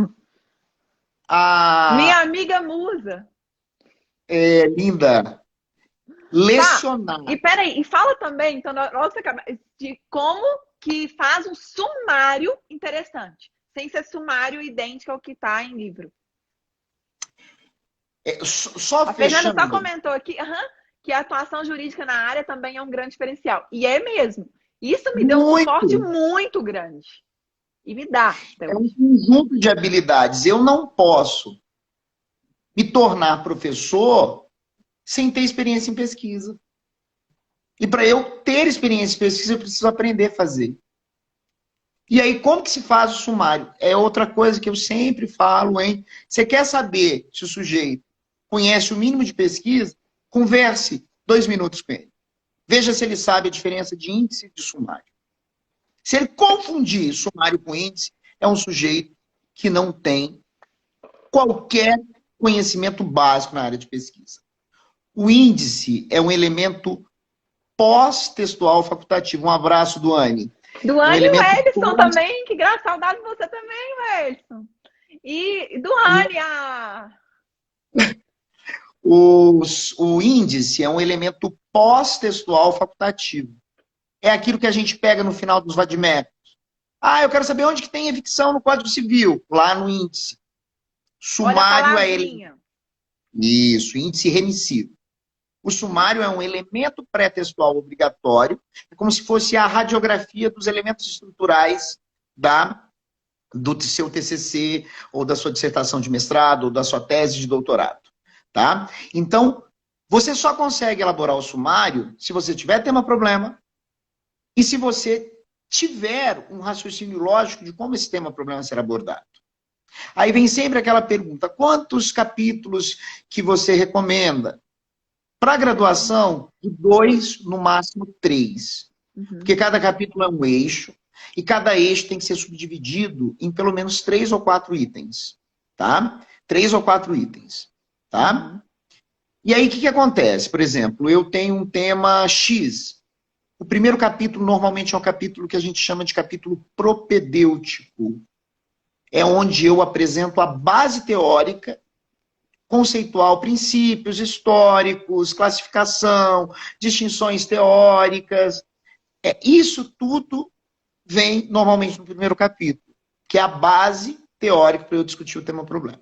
Minha amiga musa. É, linda. Lecionar. Tá. E peraí, e fala também, então, nossa, de como que faz um sumário interessante, sem ser sumário idêntico ao que está em livro. Só a fechando. Fernanda só comentou aqui que a atuação jurídica na área também é um grande diferencial. E é mesmo. Isso me deu um suporte muito grande. E me dá. É um conjunto de habilidades. Eu não posso me tornar professor sem ter experiência em pesquisa. E para eu ter experiência em pesquisa, eu preciso aprender a fazer. E aí, como que se faz o sumário? É outra coisa que eu sempre falo, hein? Você quer saber se o sujeito conhece o mínimo de pesquisa? Converse 2 minutos com ele. Veja se ele sabe a diferença de índice e de sumário. Se ele confundir sumário com índice, é um sujeito que não tem qualquer conhecimento básico na área de pesquisa. O índice é um elemento pós-textual facultativo. Um abraço, Duane. Duane e o Edson também, que graças, saudade de você também, Edson. E Duane, O índice é um elemento pós-textual facultativo. É aquilo que a gente pega no final dos vadimétricos. Ah, eu quero saber onde que tem evicção no Código Civil. Lá no índice. Sumário é ele. Isso, índice remissivo. O sumário é um elemento pré-textual obrigatório, é como se fosse a radiografia dos elementos estruturais do seu TCC, ou da sua dissertação de mestrado, ou da sua tese de doutorado. Tá? Então, você só consegue elaborar o sumário se você tiver tema-problema e se você tiver um raciocínio lógico de como esse tema-problema será abordado. Aí vem sempre aquela pergunta, quantos capítulos que você recomenda? Para a graduação, de 2, no máximo 3. Porque cada capítulo é um eixo, e cada eixo tem que ser subdividido em pelo menos 3 ou 4 itens. Tá? 3 ou 4 itens. Tá? E aí, o que acontece? Por exemplo, eu tenho um tema X. O primeiro capítulo, normalmente, é um capítulo que a gente chama de capítulo propedêutico. É onde eu apresento a base teórica, conceitual, princípios históricos, classificação, distinções teóricas. Isso tudo vem normalmente no primeiro capítulo, que é a base teórica para eu discutir o tema-problema.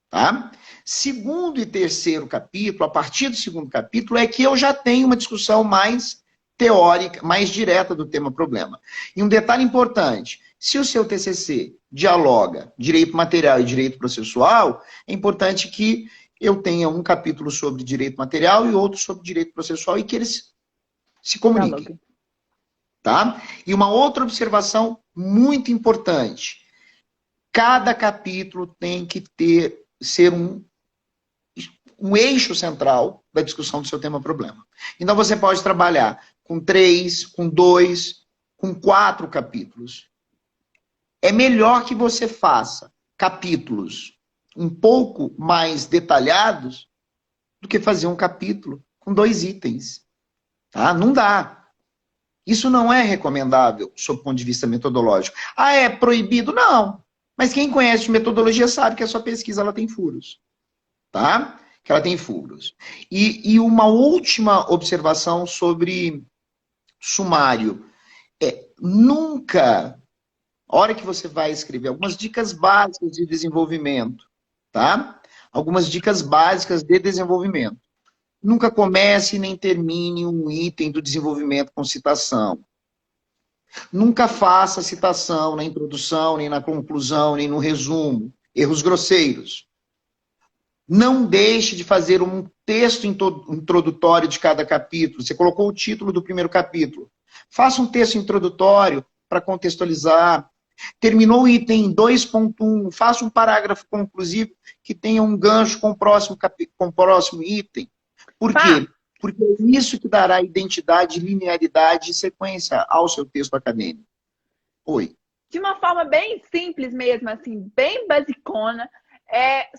Tá? Segundo e terceiro capítulo, a partir do segundo capítulo, é que eu já tenho uma discussão mais teórica, mais direta do tema-problema. E um detalhe importante, se o seu TCC dialoga direito material e direito processual, é importante que eu tenha um capítulo sobre direito material e outro sobre direito processual e que eles se comuniquem. Tá? E uma outra observação muito importante. Cada capítulo tem que ser um eixo central da discussão do seu tema-problema. Então você pode trabalhar com 3, com 2, com 4 capítulos. É melhor que você faça capítulos um pouco mais detalhados do que fazer um capítulo com 2 itens. Tá? Não dá. Isso não é recomendável, sob o ponto de vista metodológico. Ah, é proibido? Não. Mas quem conhece metodologia sabe que a sua pesquisa ela tem furos. Tá? Que ela tem furos. E uma última observação sobre sumário. Nunca A hora que você vai escrever algumas dicas básicas de desenvolvimento, tá? Algumas dicas básicas de desenvolvimento. Nunca comece nem termine um item do desenvolvimento com citação. Nunca faça citação na introdução, nem na conclusão, nem no resumo. Erros grosseiros. Não deixe de fazer um texto introdutório de cada capítulo. Você colocou o título do primeiro capítulo. Faça um texto introdutório para contextualizar. Terminou o item 2.1, faça um parágrafo conclusivo que tenha um gancho com o próximo item. Por quê? Porque é isso que dará identidade, linearidade e sequência ao seu texto acadêmico. Oi. De uma forma bem simples mesmo, assim, bem basicona,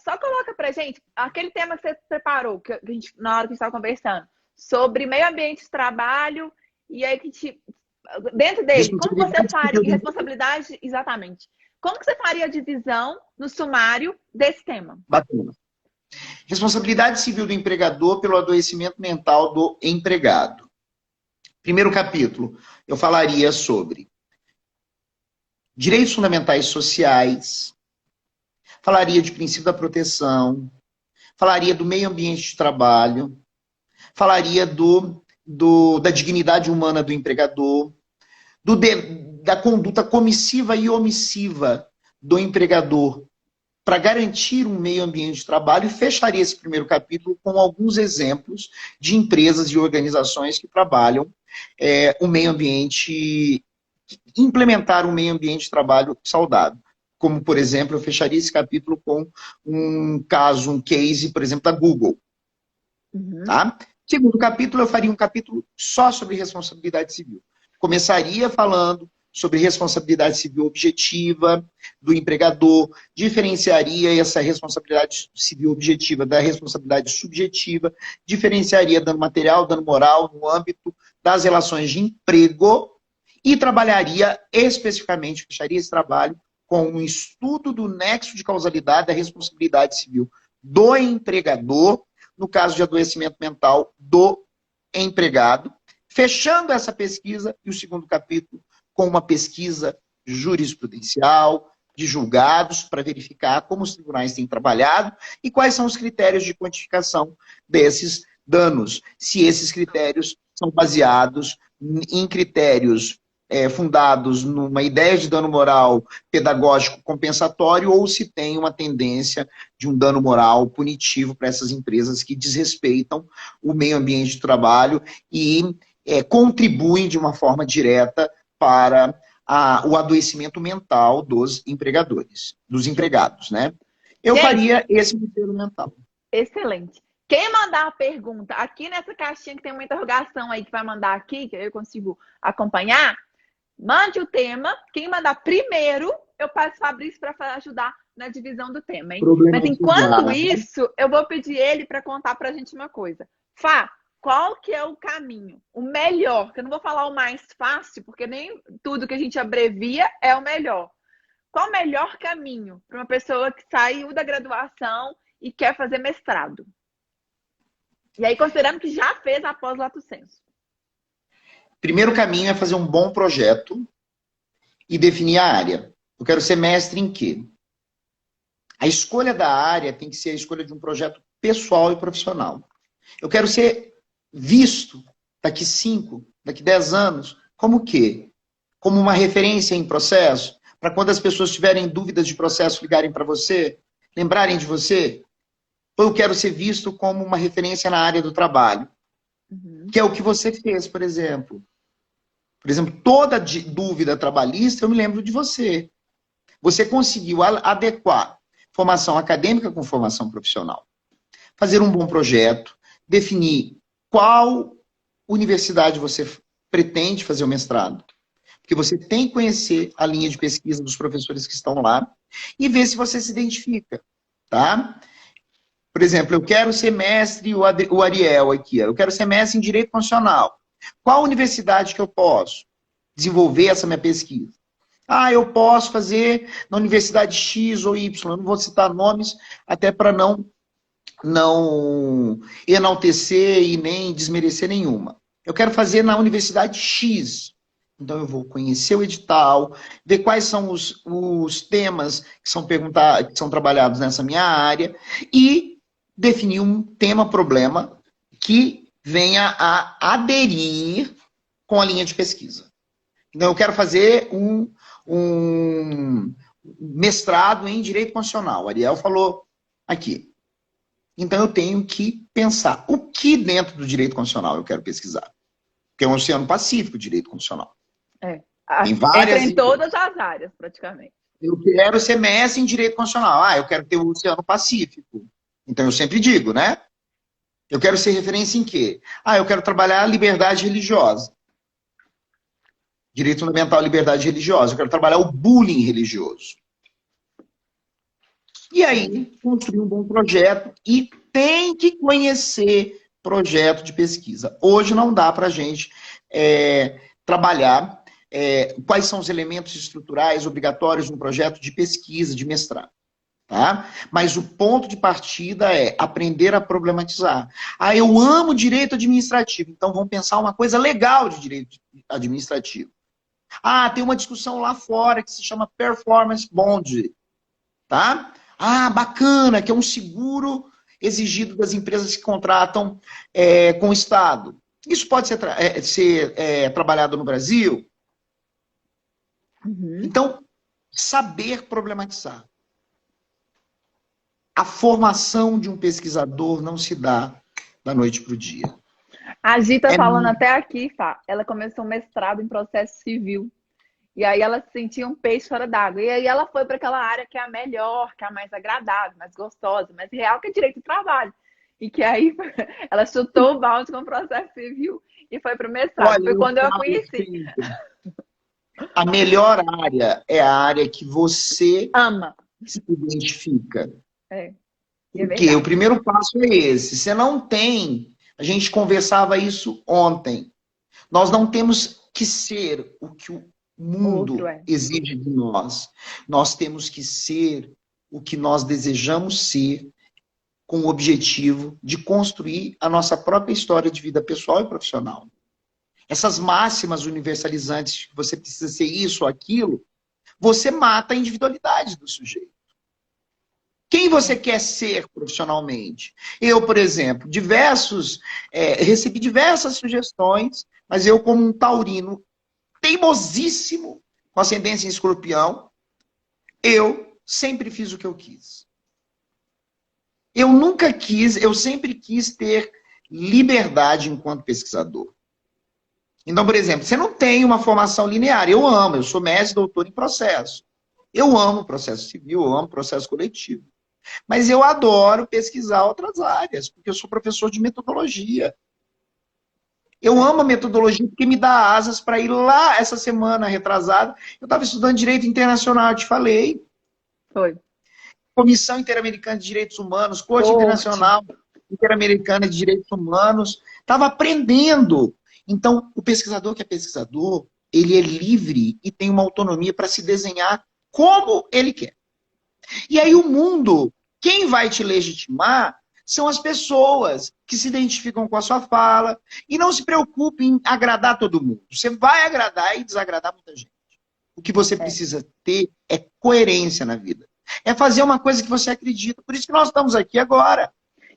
só coloca pra gente aquele tema que você preparou, que a gente, na hora que a gente estava conversando, sobre meio ambiente de trabalho, e aí que dentro dele, como você faria, responsabilidade, exatamente, como que você faria a divisão no sumário desse tema? Bacana. Responsabilidade civil do empregador pelo adoecimento mental do empregado. Primeiro capítulo, eu falaria sobre direitos fundamentais sociais, falaria de princípio da proteção, falaria do meio ambiente de trabalho, falaria da dignidade humana do empregador, da conduta comissiva e omissiva do empregador para garantir um meio ambiente de trabalho, e fecharia esse primeiro capítulo com alguns exemplos de empresas e organizações que trabalham o meio ambiente, implementar um meio ambiente de trabalho saudável. Como, por exemplo, eu fecharia esse capítulo com um caso, um case, por exemplo, da Google. Uhum. Tá? Segundo capítulo, eu faria um capítulo só sobre responsabilidade civil. Começaria falando sobre responsabilidade civil objetiva do empregador, diferenciaria essa responsabilidade civil objetiva da responsabilidade subjetiva, diferenciaria dano material, dano moral no âmbito das relações de emprego e trabalharia especificamente, fecharia esse trabalho com um estudo do nexo de causalidade da responsabilidade civil do empregador, no caso de adoecimento mental do empregado, fechando essa pesquisa e o segundo capítulo com uma pesquisa jurisprudencial, de julgados, para verificar como os tribunais têm trabalhado e quais são os critérios de quantificação desses danos. Se esses critérios são baseados em critérios fundados numa ideia de dano moral pedagógico compensatório ou se tem uma tendência de um dano moral punitivo para essas empresas que desrespeitam o meio ambiente de trabalho e contribuem de uma forma direta para o adoecimento mental dos empregadores, dos empregados, né? Eu faria esse modelo mental. Excelente. Quem mandar a pergunta aqui nessa caixinha que tem uma interrogação aí que vai mandar aqui, que eu consigo acompanhar, mande o tema. Quem mandar primeiro, eu passo o Fabrício para ajudar na divisão do tema, hein? Mas enquanto isso, eu vou pedir ele para contar para a gente uma coisa. Fá, qual que é o caminho? O melhor, que eu não vou falar o mais fácil, porque nem tudo que a gente abrevia é o melhor. Qual o melhor caminho para uma pessoa que saiu da graduação e quer fazer mestrado? E aí, considerando que já fez a pós-lato sensu. Primeiro caminho é fazer um bom projeto e definir a área. Eu quero ser mestre em quê? A escolha da área tem que ser a escolha de um projeto pessoal e profissional. Eu quero ser visto daqui 5, daqui 10 anos, como o quê? Como uma referência em processo, para quando as pessoas tiverem dúvidas de processo ligarem para você, lembrarem de você. Ou eu quero ser visto como uma referência na área do trabalho, que é o que você fez, por exemplo. Por exemplo, toda dúvida trabalhista, eu me lembro de você. Você conseguiu adequar formação acadêmica com formação profissional. Fazer um bom projeto, definir qual universidade você pretende fazer o mestrado. Porque você tem que conhecer a linha de pesquisa dos professores que estão lá e ver se você se identifica, tá? Por exemplo, eu quero ser mestre, o Ariel aqui, eu quero ser mestre em Direito Constitucional. Qual universidade que eu posso desenvolver essa minha pesquisa? Ah, eu posso fazer na Universidade X ou Y, eu não vou citar nomes, até para não enaltecer e nem desmerecer nenhuma. Eu quero fazer na Universidade X. Então, eu vou conhecer o edital, ver quais são os temas que são perguntados, que são trabalhados nessa minha área e definir um tema-problema que venha a aderir com a linha de pesquisa. Então, eu quero fazer um mestrado em Direito Constitucional. O Ariel falou aqui. Então, eu tenho que pensar o que dentro do Direito Constitucional eu quero pesquisar. Porque é um Oceano Pacífico, Direito Constitucional. Tem várias... Entra em todas as áreas, praticamente. Eu quero ser mestre em Direito Constitucional. Eu quero ter o Oceano Pacífico. Então, eu sempre digo, né? Eu quero ser referência em quê? Eu quero trabalhar a liberdade religiosa. Direito fundamental à liberdade religiosa. Eu quero trabalhar o bullying religioso. E aí, construir um bom projeto e tem que conhecer projeto de pesquisa. Hoje não dá para a gente trabalhar quais são os elementos estruturais obrigatórios de um projeto de pesquisa, de mestrado. Tá? Mas o ponto de partida é aprender a problematizar. Eu amo direito administrativo, então vamos pensar uma coisa legal de direito administrativo. Tem uma discussão lá fora que se chama performance bond. Tá? Bacana, que é um seguro exigido das empresas que contratam com o Estado. Isso pode ser trabalhado no Brasil? Uhum. Então, saber problematizar. A formação de um pesquisador não se dá da noite para o dia. A Gi tá falando até aqui, Fá. Ela começou um mestrado em processo civil. E aí ela se sentia um peixe fora d'água. E aí ela foi para aquela área que é a melhor, que é a mais agradável, mais gostosa, mais real, que é direito do trabalho. E que aí ela chutou o balde com o processo civil e foi para o mestrado. Olha, foi quando eu a conheci. A melhor área é a área que você ama, se identifica. Porque o primeiro passo é esse. Você não tem... A gente conversava isso ontem. Nós não temos que ser o que o mundo exige de nós. Nós temos que ser o que nós desejamos ser, com o objetivo de construir a nossa própria história de vida pessoal e profissional. Essas máximas universalizantes, que você precisa ser isso ou aquilo, você mata a individualidade do sujeito. Quem você quer ser profissionalmente? Eu, por exemplo, recebi diversas sugestões, mas eu, como um taurino teimosíssimo, com ascendência em escorpião, eu sempre fiz o que eu quis. Eu sempre quis ter liberdade enquanto pesquisador. Então, por exemplo, você não tem uma formação linear. Eu sou mestre, doutor em processo. Eu amo processo civil, eu amo processo coletivo. Mas eu adoro pesquisar outras áreas, porque eu sou professor de metodologia. Eu amo a metodologia porque me dá asas para ir lá, essa semana retrasada. Eu estava estudando Direito Internacional, eu te falei. Foi. Comissão Interamericana de Direitos Humanos, Corte Internacional Interamericana de Direitos Humanos. Estava aprendendo. Então, o pesquisador que é pesquisador, ele é livre e tem uma autonomia para se desenhar como ele quer. E aí o mundo, quem vai te legitimar são as pessoas que se identificam com a sua fala e não se preocupem em agradar todo mundo. Você vai agradar e desagradar muita gente. O que você precisa ter é coerência na vida. É fazer uma coisa que você acredita. Por isso que nós estamos aqui agora.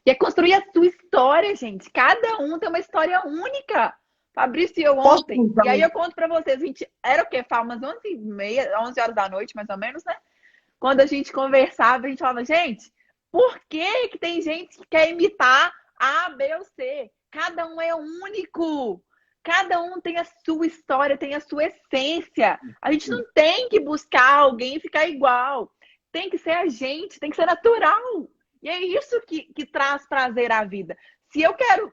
E é construir a sua história, gente. Cada um tem uma história única. Fabrício e eu ontem. E aí eu conto pra vocês. Era o quê? Umas 11h30, 11 horas da noite, mais ou menos, né? Quando a gente conversava, a gente falava, gente, por que tem gente que quer imitar A, B ou C? Cada um é único. Cada um tem a sua história, tem a sua essência. A gente não tem que buscar alguém e ficar igual. Tem que ser a gente, tem que ser natural. E é isso que traz prazer à vida. Se eu quero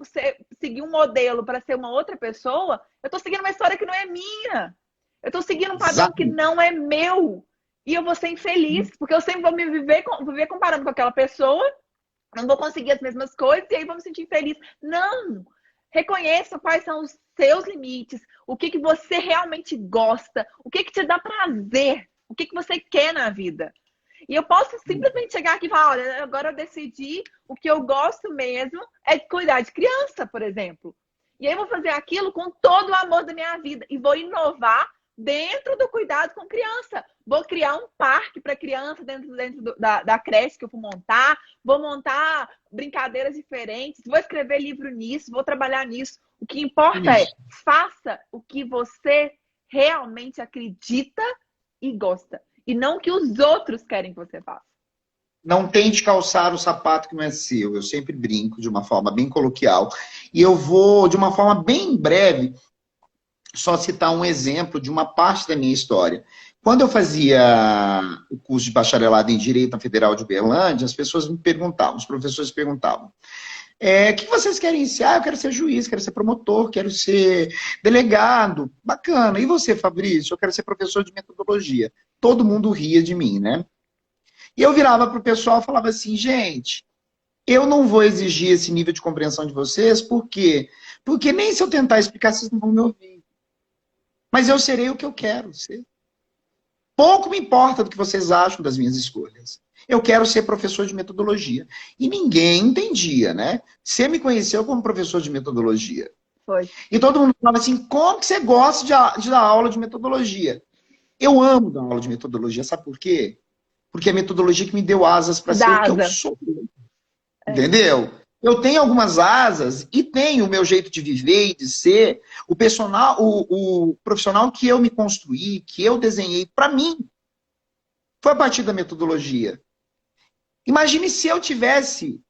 seguir um modelo para ser uma outra pessoa, eu estou seguindo uma história que não é minha. Eu estou seguindo um padrão que não é meu. E eu vou ser infeliz, porque eu sempre vou viver comparando com aquela pessoa, não vou conseguir as mesmas coisas, e aí vou me sentir infeliz. Não! Reconheça quais são os seus limites, o que você realmente gosta, o que te dá prazer, o que você quer na vida. E eu posso simplesmente chegar aqui e falar, olha, agora eu decidi, o que eu gosto mesmo é de cuidar de criança, por exemplo. E aí eu vou fazer aquilo com todo o amor da minha vida e vou inovar dentro do cuidado com criança. Vou criar um parque para criança dentro da creche que eu vou montar brincadeiras diferentes, vou escrever livro nisso, vou trabalhar nisso. O que importa é, faça o que você realmente acredita e gosta. E não o que os outros querem que você faça. Não tente calçar o sapato que não é seu. Eu sempre brinco de uma forma bem coloquial. E eu vou, de uma forma bem breve, só citar um exemplo de uma parte da minha história. Quando eu fazia o curso de bacharelado em Direito na Federal de Uberlândia, as pessoas me perguntavam, os professores perguntavam, o que vocês querem ser? Ah, eu quero ser juiz, quero ser promotor, quero ser delegado. Bacana. E você, Fabrício? Eu quero ser professor de metodologia. Todo mundo ria de mim, né? E eu virava para o pessoal e falava assim, gente, eu não vou exigir esse nível de compreensão de vocês, por quê? Porque nem se eu tentar explicar, vocês não vão me ouvir. Mas eu serei o que eu quero ser. Pouco me importa do que vocês acham das minhas escolhas. Eu quero ser professor de metodologia. E ninguém entendia, né? Você me conheceu como professor de metodologia. Foi. E todo mundo falava assim, como que você gosta de dar aula de metodologia? Eu amo dar aula de metodologia, sabe por quê? Porque é a metodologia que me deu asas para ser o que eu sou. Entendeu? Eu tenho algumas asas e tenho o meu jeito de viver e de ser, o profissional que eu me construí, que eu desenhei para mim. Foi a partir da metodologia. Imagine se eu tivesse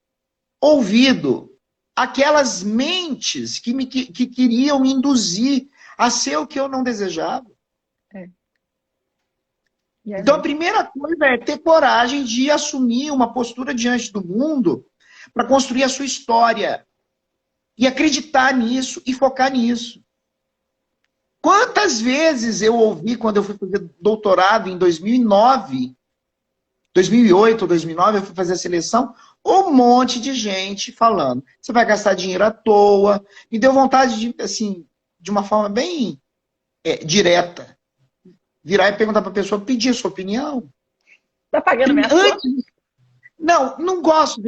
ouvido aquelas mentes que queriam me induzir a ser o que eu não desejava. Então a primeira coisa é ter coragem de assumir uma postura diante do mundo para construir a sua história. E acreditar nisso e focar nisso. Quantas vezes eu ouvi quando eu fui fazer doutorado em 2009, 2008 ou 2009, eu fui fazer a seleção, um monte de gente falando, você vai gastar dinheiro à toa. Me deu vontade de, assim, de uma forma bem direta, virar e perguntar para a pessoa, pedir a sua opinião. Tá pagando minha conta? Não gosto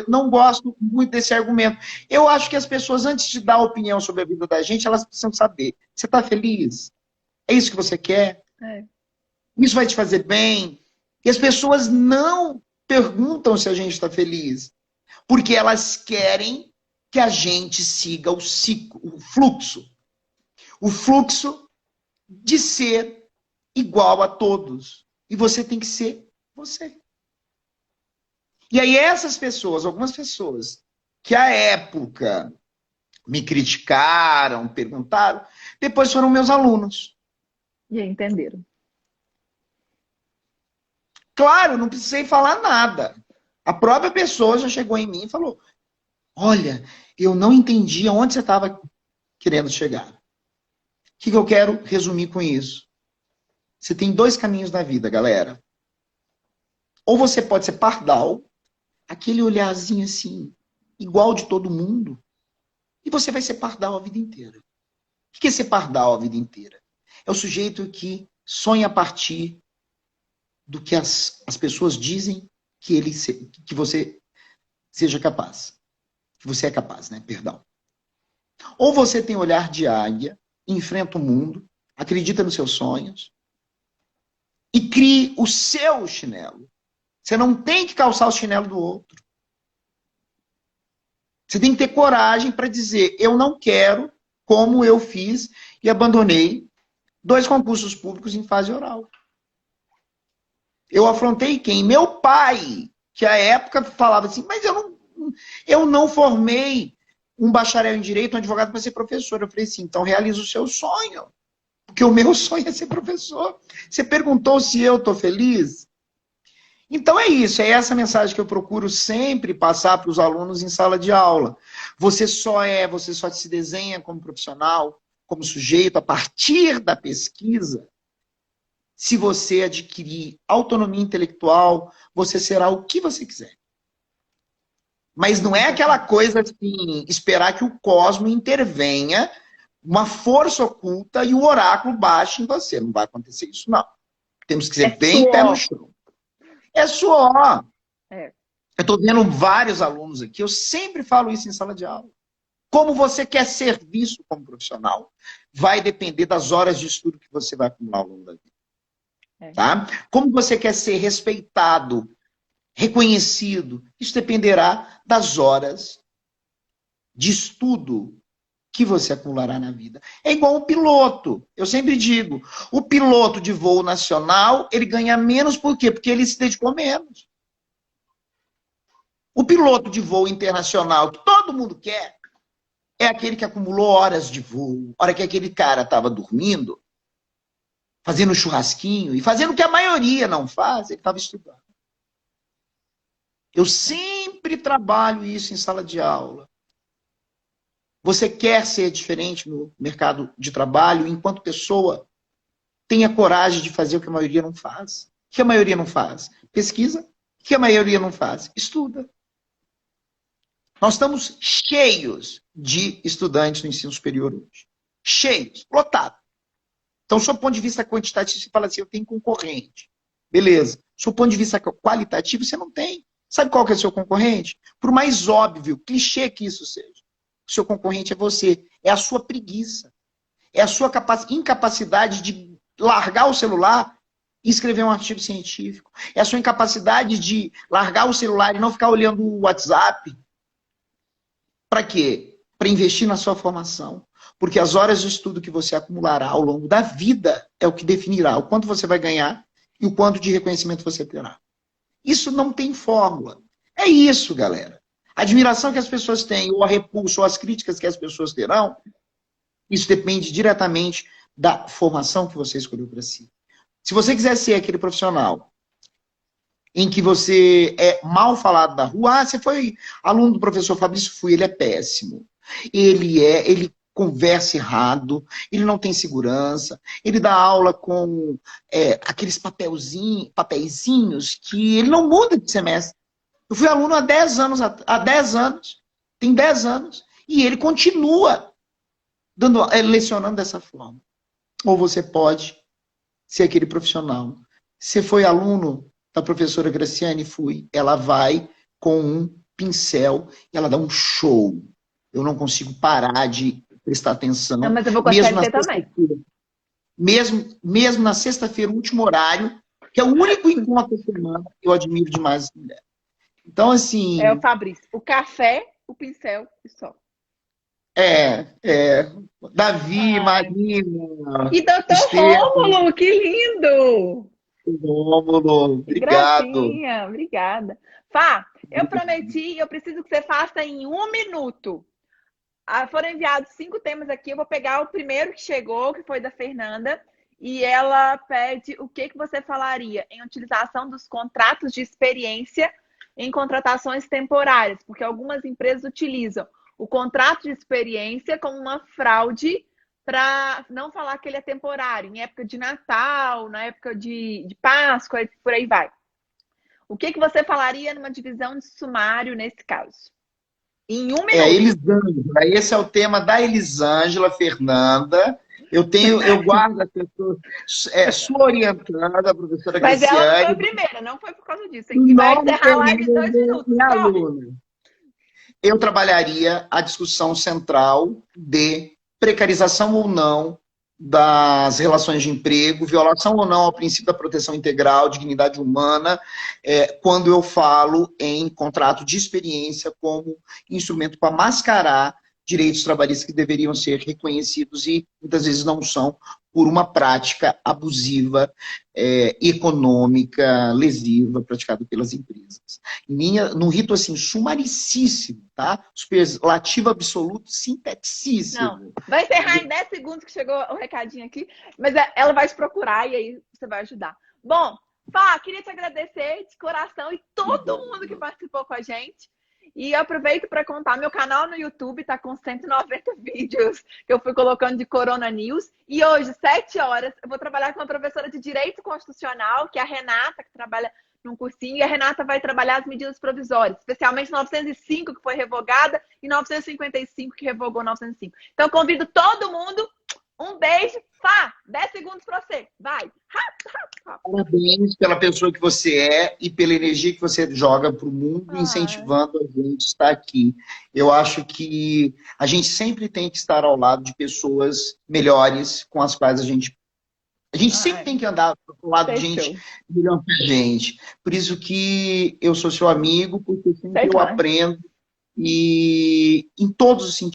não gosto muito desse argumento. Eu acho que as pessoas, antes de dar opinião sobre a vida da gente, elas precisam saber. Você está feliz? É isso que você quer? Isso vai te fazer bem? E as pessoas não perguntam se a gente está feliz. Porque elas querem que a gente siga o ciclo, o fluxo. O fluxo de ser igual a todos. E você tem que ser você. E aí essas pessoas, algumas pessoas, que à época me criticaram, perguntaram, depois foram meus alunos. E aí entenderam. Claro, não precisei falar nada. A própria pessoa já chegou em mim e falou, olha, eu não entendi aonde você estava querendo chegar. O que eu quero resumir com isso? Você tem dois caminhos na vida, galera. Ou você pode ser pardal, aquele olharzinho assim, igual de todo mundo, e você vai ser pardal a vida inteira. O que é ser pardal a vida inteira? É o sujeito que sonha a partir do que as pessoas dizem que você seja capaz. Que você é capaz, né? Perdão. Ou você tem olhar de águia, enfrenta o mundo, acredita nos seus sonhos e crie o seu chinelo. Você não tem que calçar o chinelo do outro. Você tem que ter coragem para dizer, eu não quero, como eu fiz e abandonei 2 concursos públicos em fase oral. Eu afrontei quem? Meu pai, que à época falava assim, mas eu não formei um bacharel em Direito, um advogado para ser professor. Eu falei assim, então realiza o seu sonho. Porque o meu sonho é ser professor. Você perguntou se eu estou feliz? Então é isso, é essa mensagem que eu procuro sempre passar para os alunos em sala de aula. Você só se desenha como profissional, como sujeito, a partir da pesquisa. Se você adquirir autonomia intelectual, você será o que você quiser. Mas não é aquela coisa assim, esperar que o cosmo intervenha, uma força oculta e o oráculo baixe em você. Não vai acontecer isso, não. Temos que ser bem pé no chão. É suor. Eu estou vendo vários alunos aqui, eu sempre falo isso em sala de aula. Como você quer ser visto como profissional, vai depender das horas de estudo que você vai acumular ao longo da vida. Tá? Como você quer ser respeitado, reconhecido, isso dependerá das horas de estudo que você acumulará na vida. É igual o piloto. Eu sempre digo, o piloto de voo nacional, ele ganha menos por quê? Porque ele se dedicou menos. O piloto de voo internacional, que todo mundo quer, é aquele que acumulou horas de voo. A hora que aquele cara estava dormindo, fazendo churrasquinho e fazendo o que a maioria não faz, ele estava estudando. Eu sempre trabalho isso em sala de aula. Você quer ser diferente no mercado de trabalho, enquanto pessoa, tenha coragem de fazer o que a maioria não faz. O que a maioria não faz? Pesquisa. O que a maioria não faz? Estuda. Nós estamos cheios de estudantes no ensino superior hoje. Cheios, lotado. Então, do seu ponto de vista quantitativo, você fala assim, eu tenho concorrente. Beleza. Do seu ponto de vista qualitativo, você não tem. Sabe qual que é o seu concorrente? Por mais óbvio, clichê que isso seja. O seu concorrente é você. É a sua preguiça. É a sua incapacidade de largar o celular e escrever um artigo científico. É a sua incapacidade de largar o celular e não ficar olhando o WhatsApp. Para quê? Para investir na sua formação. Porque as horas de estudo que você acumulará ao longo da vida é o que definirá o quanto você vai ganhar e o quanto de reconhecimento você terá. Isso não tem fórmula. É isso, galera. A admiração que as pessoas têm, ou a repulsa, ou as críticas que as pessoas terão, isso depende diretamente da formação que você escolheu para si. Se você quiser ser aquele profissional em que você é mal falado da rua, você foi aluno do professor Fabrício, fui, ele é péssimo. Ele conversa errado, ele não tem segurança, ele dá aula com aqueles papeizinhos que ele não muda de semestre. Eu fui aluno há 10 anos, tem 10 anos, e ele continua lecionando dessa forma. Ou você pode ser aquele profissional. Você foi aluno da professora Graciane? Fui. Ela vai com um pincel e ela dá um show. Eu não consigo parar de prestar atenção. Não, mas eu vou gostar de ter também. Mesmo na sexta-feira, o último horário, que é o único encontro da semana, eu admiro demais essa mulher. Então, assim... É o Fabrício. O café, o pincel e só. Davi, Marina... E doutor Rômulo, que lindo! Rômulo, obrigado. Gracinha, obrigada. Fá, eu prometi, eu preciso que você faça em 1 minuto. Foram enviados 5 temas aqui, eu vou pegar o primeiro que chegou, que foi da Fernanda, e ela pede o que você falaria em utilização dos contratos de experiência em contratações temporárias, porque algumas empresas utilizam o contrato de experiência como uma fraude para não falar que ele é temporário, em época de Natal, na época de Páscoa, por aí vai. O que você falaria numa divisão de sumário nesse caso? Em 1 minuto. Elisângela, esse é o tema da Elisângela Fernanda. Eu guardo a pessoa, sua orientada, a professora Mas Cristiane. ela não foi a primeira, não foi por causa disso. E vai encerrar a live em 2 minutos. Minha aluna. Eu trabalharia a discussão central de precarização ou não das relações de emprego, violação ou não ao princípio da proteção integral, dignidade humana, quando eu falo em contrato de experiência como instrumento para mascarar direitos trabalhistas que deveriam ser reconhecidos e muitas vezes não são, por uma prática abusiva, econômica, lesiva, praticada pelas empresas. Num rito assim, sumaricíssimo, tá? Superlativo absoluto, sinteticíssimo. Não, vai encerrar em 10 segundos que chegou o recadinho aqui, mas ela vai te procurar e aí você vai ajudar. Bom, Fá, queria te agradecer de coração e todo mundo que participou com a gente. E eu aproveito para contar, meu canal no YouTube está com 190 vídeos que eu fui colocando de Corona News. E hoje, 7 horas, eu vou trabalhar com uma professora de Direito Constitucional, que é a Renata, que trabalha num cursinho. E a Renata vai trabalhar as medidas provisórias, especialmente 905, que foi revogada, e 955, que revogou 905. Então, eu convido todo mundo. Um beijo. Fá, 10 segundos pra você. Vai. Parabéns pela pessoa que você é e pela energia que você joga para o mundo, incentivando a gente a estar aqui. Eu acho que a gente sempre tem que estar ao lado de pessoas melhores com as quais a gente sempre tem que andar ao lado de gente melhor que a gente. Por isso que eu sou seu amigo, porque sempre eu aprendo e em todos os sentidos.